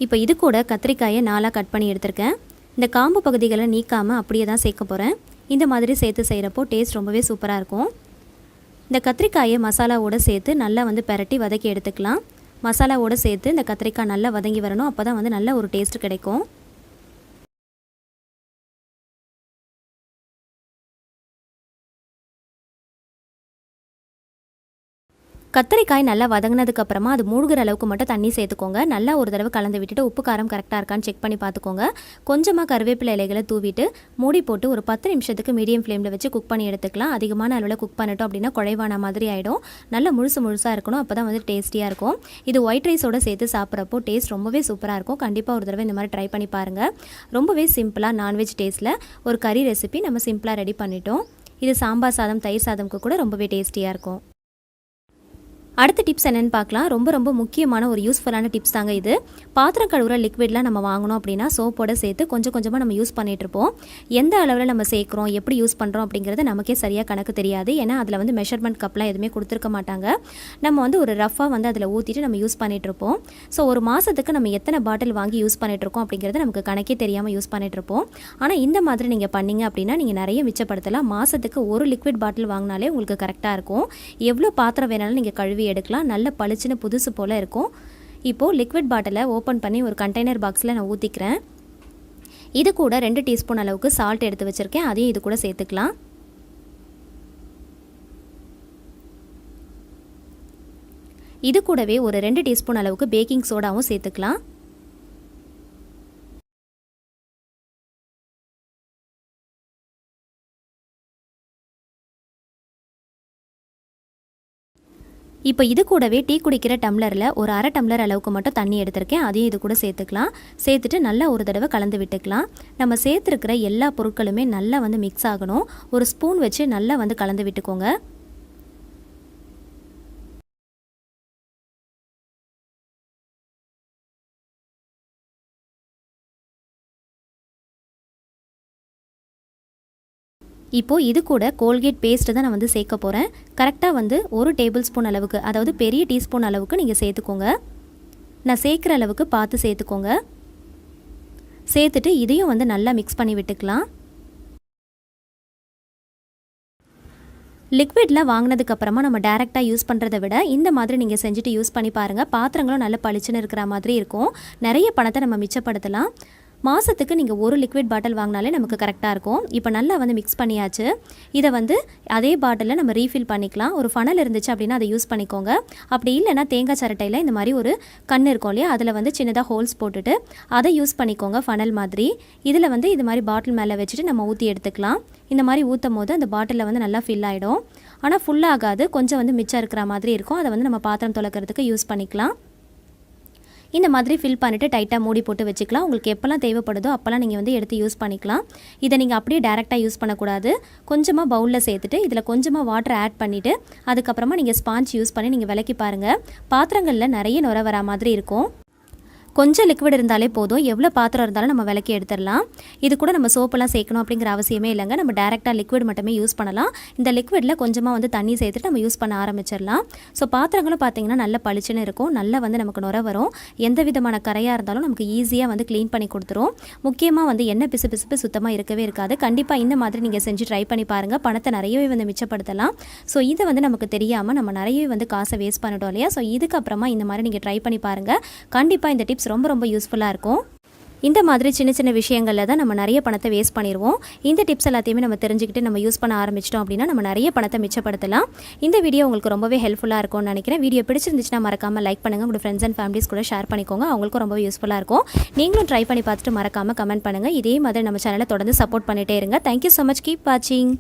இப்போ இது கூட கத்திரிக்காயை 4ஆக கட் பண்ணி எடுத்திருக்கேன். இந்த காம்பு பகுதிகளை நீக்காமல் அப்படியே தான் சேர்க்க போகிறேன். இந்த மாதிரி சேர்த்து செய்கிறப்போ டேஸ்ட் ரொம்பவே சூப்பராக இருக்கும். இந்த கத்திரிக்காயை மசாலாவோடு சேர்த்து நல்லா வந்து பெரட்டி வதக்கி எடுத்துக்கலாம். மசாலாவோடு சேர்த்து இந்த கத்திரிக்காய் நல்லா வதங்கி வரணும். அப்போ தான் வந்து நல்ல ஒரு டேஸ்ட் கிடைக்கும். கத்திரிக்காய் நல்லா வதங்கினதுக்கப்புறமா அது மூழ்கிற அளவுக்கு மட்டும் தண்ணி சேர்த்துக்கோங்க. நல்லா ஒரு தடவை கலந்து விட்டுட்டு உப்பு காரம் கரெக்டாக இருக்கான்னு செக் பண்ணி பார்த்துக்கோங்க. கொஞ்சமாக கருவேப்பிலை இலைகளை தூவிட்டு மூடி போட்டு ஒரு 10 நிமிஷத்துக்கு மீடியம் ஃப்ளேமில் வச்சு குக் பண்ணி எடுத்துக்கலாம். அதிகமான அளவில் குக் பண்ணிட்டோம் அப்படின்னா குழைவான மாதிரி ஆகிடும். நல்லா முழுசாக இருக்கணும். அப்போ தான் வந்து டேஸ்டியாக இருக்கும். இது ஒயிட் ரைஸோடு சேர்த்து சாப்பிட்றப்போ டேஸ்ட் ரொம்பவே சூப்பராக இருக்கும். கண்டிப்பாக ஒரு தடவை இந்த மாதிரி ட்ரை பண்ணி பாருங்கள். ரொம்பவே சிம்பிளாக நான்வெஜ் டேஸ்ட்டில் ஒரு கறி ரெசிபி நம்ம சிம்பிளாக ரெடி பண்ணிட்டோம். இது சாம்பார் சாதம், தயிர் சாதம்க்கு கூட ரொம்பவே டேஸ்டியாக இருக்கும். அடுத்த டிப்ஸ் என்னென்னு பார்க்கலாம். ரொம்ப முக்கியமான ஒரு யூஸ்ஃபுல்லான டிப்ஸ் தாங்க இது. பாத்திரம் கழுவுற லிக்விட்லாம் நம்ம வாங்கணும் அப்படின்னா சோப்போட சேர்த்து கொஞ்சம் கொஞ்சமாக நம்ம யூஸ் பண்ணிகிட்ருப்போம். எந்த அளவில் நம்ம சேர்க்குறோம், எப்படி யூஸ் பண்ணுறோம் அப்படிங்கிறது நமக்கே சரியாக கணக்கு தெரியாது. ஏன்னா அதில் வந்து மெஷர்மெண்ட் கப்லாம் எதுவுமே கொடுத்துருக்க மாட்டாங்க. நம்ம வந்து ஒரு ரஃபாக வந்து அதில் ஊற்றிட்டு நம்ம யூஸ் பண்ணிகிட்ருப்போம். ஸோ ஒரு மாதத்துக்கு நம்ம எத்தனை பாட்டில் வாங்கி யூஸ் பண்ணிகிட்ருக்கோம் அப்படிங்கிறது நமக்கு கணக்கே தெரியாமல் யூஸ் பண்ணிகிட்ருப்போம். ஆனால் இந்த மாதிரி நீங்கள் பண்ணிங்க அப்படின்னா நீங்கள் நிறைய மிச்சப்படுத்தலாம். மாதத்துக்கு ஒரு லிக்விட் பாட்டில் வாங்கினாலே உங்களுக்கு கரெக்டாக இருக்கும். எவ்வளோ பாத்திரம் வேணாலும் நீங்கள் கழுவி எடுக்கலாம். நல்ல பளிச்சுன்னு புதுசு போல் இருக்கும். இப்போது லிக்விட் பாட்டிலை ஓப்பன் பண்ணி ஒரு கண்டெய்னர் பாக்ஸில் நான் ஊற்றிக்கிறேன். இது கூட 2 டீஸ்பூன் அளவுக்கு சால்ட் எடுத்து வச்சுருக்கேன். அதையும் இது கூட சேர்த்துக்கலாம். இது கூடவே ஒரு 2 டீஸ்பூன் அளவுக்கு பேக்கிங் சோடாவும் சேர்த்துக்கலாம். இப்போ இது கூடவே டீ குடிக்கிற டம்ளரில் ஒரு அரை டம்ளர் அளவுக்கு மட்டும் தண்ணி எடுத்திருக்கேன். அதையும் இது கூட சேர்த்துக்கலாம். சேர்த்துட்டு நல்லா ஒரு தடவை கலந்து விட்டுக்கலாம். நம்ம சேர்த்துருக்கிற எல்லா பொருட்களுமே நல்லா வந்து மிக்ஸ் ஆகணும். ஒரு ஸ்பூன் வச்சு நல்லா வந்து கலந்து விட்டுக்கோங்க. இப்போது இது கூட கோல்கேட் பேஸ்ட்டு தான் நான் வந்து சேர்க்க போகிறேன். கரெக்டாக வந்து 1 டேபிள் ஸ்பூன் அளவுக்கு, அதாவது பெரிய டீஸ்பூன் அளவுக்கு நீங்கள் சேர்த்துக்கோங்க. நான் சேர்க்குற அளவுக்கு பார்த்து சேர்த்துக்கோங்க. சேர்த்துட்டு இதையும் வந்து நல்லா மிக்ஸ் பண்ணி விட்டுக்கலாம். லிக்விட்லாம் வாங்கினதுக்கப்புறமா நம்ம டேரெக்டாக யூஸ் பண்ணுறதை விட இந்த மாதிரி நீங்கள் செஞ்சுட்டு யூஸ் பண்ணி பாருங்கள். பாத்திரங்களும் நல்ல பளிச்சுன்னு இருக்கிற மாதிரி இருக்கும். நிறைய பணத்தை நம்ம மிச்சப்படுத்தலாம். மாதத்துக்கு நீங்கள் ஒரு லிக்விட் பாட்டில் வாங்கினாலே நமக்கு கரெக்டாக இருக்கும். இப்போ நல்லா வந்து மிக்ஸ் பண்ணியாச்சு. இதை வந்து அதே பாட்டிலில் நம்ம ரீஃபில் பண்ணிக்கலாம். ஒரு ஃபனல் இருந்துச்சு அப்படின்னா அதை யூஸ் பண்ணிக்கோங்க. அப்படி இல்லைன்னா தேங்காய் சரட்டையில் இந்த மாதிரி ஒரு கண் இருக்கும் இல்லையா, அதில் வந்து சின்னதாக ஹோல்ஸ் போட்டுட்டு அதை யூஸ் பண்ணிக்கோங்க ஃபனல் மாதிரி. இதில் வந்து இது மாதிரி பாட்டில் மேலே வச்சுட்டு நம்ம ஊற்றி எடுத்துக்கலாம். இந்த மாதிரி ஊற்றும் போது அந்த பாட்டிலில் வந்து நல்லா ஃபில் ஆகிடும். ஆனால் ஃபுல்லாகாது, கொஞ்சம் வந்து மிச்சம் இருக்கிற மாதிரி இருக்கும். அதை வந்து நம்ம பாத்திரம் துலக்கிறதுக்கு யூஸ் பண்ணிக்கலாம். இந்த மாதிரி ஃபில் பண்ணிவிட்டு டைட்டாக மூடி போட்டு வச்சுக்கலாம். உங்களுக்கு எப்போல்லாம் தேவைப்படுதோ அப்போல்லாம் நீங்கள் வந்து எடுத்து யூஸ் பண்ணிக்கலாம். இதை நீங்கள் அப்படியே டேரெக்டாக யூஸ் பண்ணக்கூடாது. கொஞ்சமாக பவுலில் சேர்த்துட்டு இதில் கொஞ்சமாக வாட்டர் ஆட் பண்ணிவிட்டு அதுக்கப்புறமா நீங்கள் ஸ்பாஞ்ச் யூஸ் பண்ணி நீங்கள் விளக்கி பாருங்கள். பாத்திரங்களில் நிறைய நுரை வரா மாதிரி இருக்கும். கொஞ்சம் லிக்விட் இருந்தாலே போதும், எவ்வளோ பாத்திரம் இருந்தாலும் நம்ம விளக்கி எடுத்துடலாம். இது கூட நம்ம சோப்பெல்லாம் சேர்க்கணும் அப்படிங்கிற அவசியமே இல்லைங்க. நம்ம டேரெக்டாக லிக்விட் மட்டுமே யூஸ் பண்ணலாம். இந்த லிக்விடில் கொஞ்சமாக வந்து தண்ணி சேர்த்துட்டு நம்ம யூஸ் பண்ண ஆரம்பிச்சிடலாம். ஸோ பாத்திரங்களும் பார்த்திங்கன்னா நல்ல பளிச்சுன்னு இருக்கும். நல்லா வந்து நமக்கு நுரை வரும். எந்த விதமான கரையாக இருந்தாலும் நமக்கு ஈஸியாக வந்து க்ளீன் பண்ணி கொடுத்துரும். முக்கியமாக வந்து எண்ணெய் பிசு சுத்தமாக இருக்கவே இருக்காது. கண்டிப்பாக இந்த மாதிரி நீங்கள் செஞ்சு ட்ரை பண்ணி பாருங்கள். பணத்தை நிறையவே வந்து மிச்சப்படுத்தலாம். ஸோ இதை வந்து நமக்கு தெரியாமல் நம்ம நிறையவே வந்து காசை வேஸ்ட் பண்ணிட்டோம் இல்லையா. ஸோ இதுக்கப்புறமா இந்த மாதிரி நீங்கள் ட்ரை பண்ணி பாருங்கள். கண்டிப்பாக இந்த டிப்ஸ் ரொம்ப யூஸ்ஃபுல்லாக இருக்கும். இந்த மாதிரி சின்ன சின்ன விஷயங்களில் தான் நம்ம நிறைய பணத்தை வேஸ்ட் பண்ணிடுவோம். இந்த டிப்ஸ் எல்லாத்தையுமே நம்ம தெரிஞ்சுக்கிட்டு நம்ம யூஸ் பண்ண ஆரம்பிச்சிட்டோம் அப்படின்னா நம்ம நிறைய பணத்தை மிச்சப்படுத்தலாம். இந்த வீடியோ உங்களுக்கு ரொம்பவே ஹெல்ப்ஃபுல்லாக இருக்கும்னு நினைக்கிறேன். வீடியோ பிடிச்சிருந்துச்சுன்னா மறக்காமல் லைக் பண்ணுங்கள். உங்களோட ஃப்ரெண்ட்ஸ் அண்ட் ஃபேமிலிஸ் கூட ஷேர் பண்ணிக்கோங்க. அவங்களுக்கும் ரொம்ப யூஸ்ஃபுல்லாக இருக்கும். நீங்களும் ட்ரை பண்ணி பார்த்துட்டு மறக்காமல் கமெண்ட் பண்ணுங்கள். இதே மாதிரி நம்ம சேனலை தொடர்ந்து சப்போர்ட் பண்ணிகிட்டே இருங்க. Thank you so much. கீப் வாட்சிங்.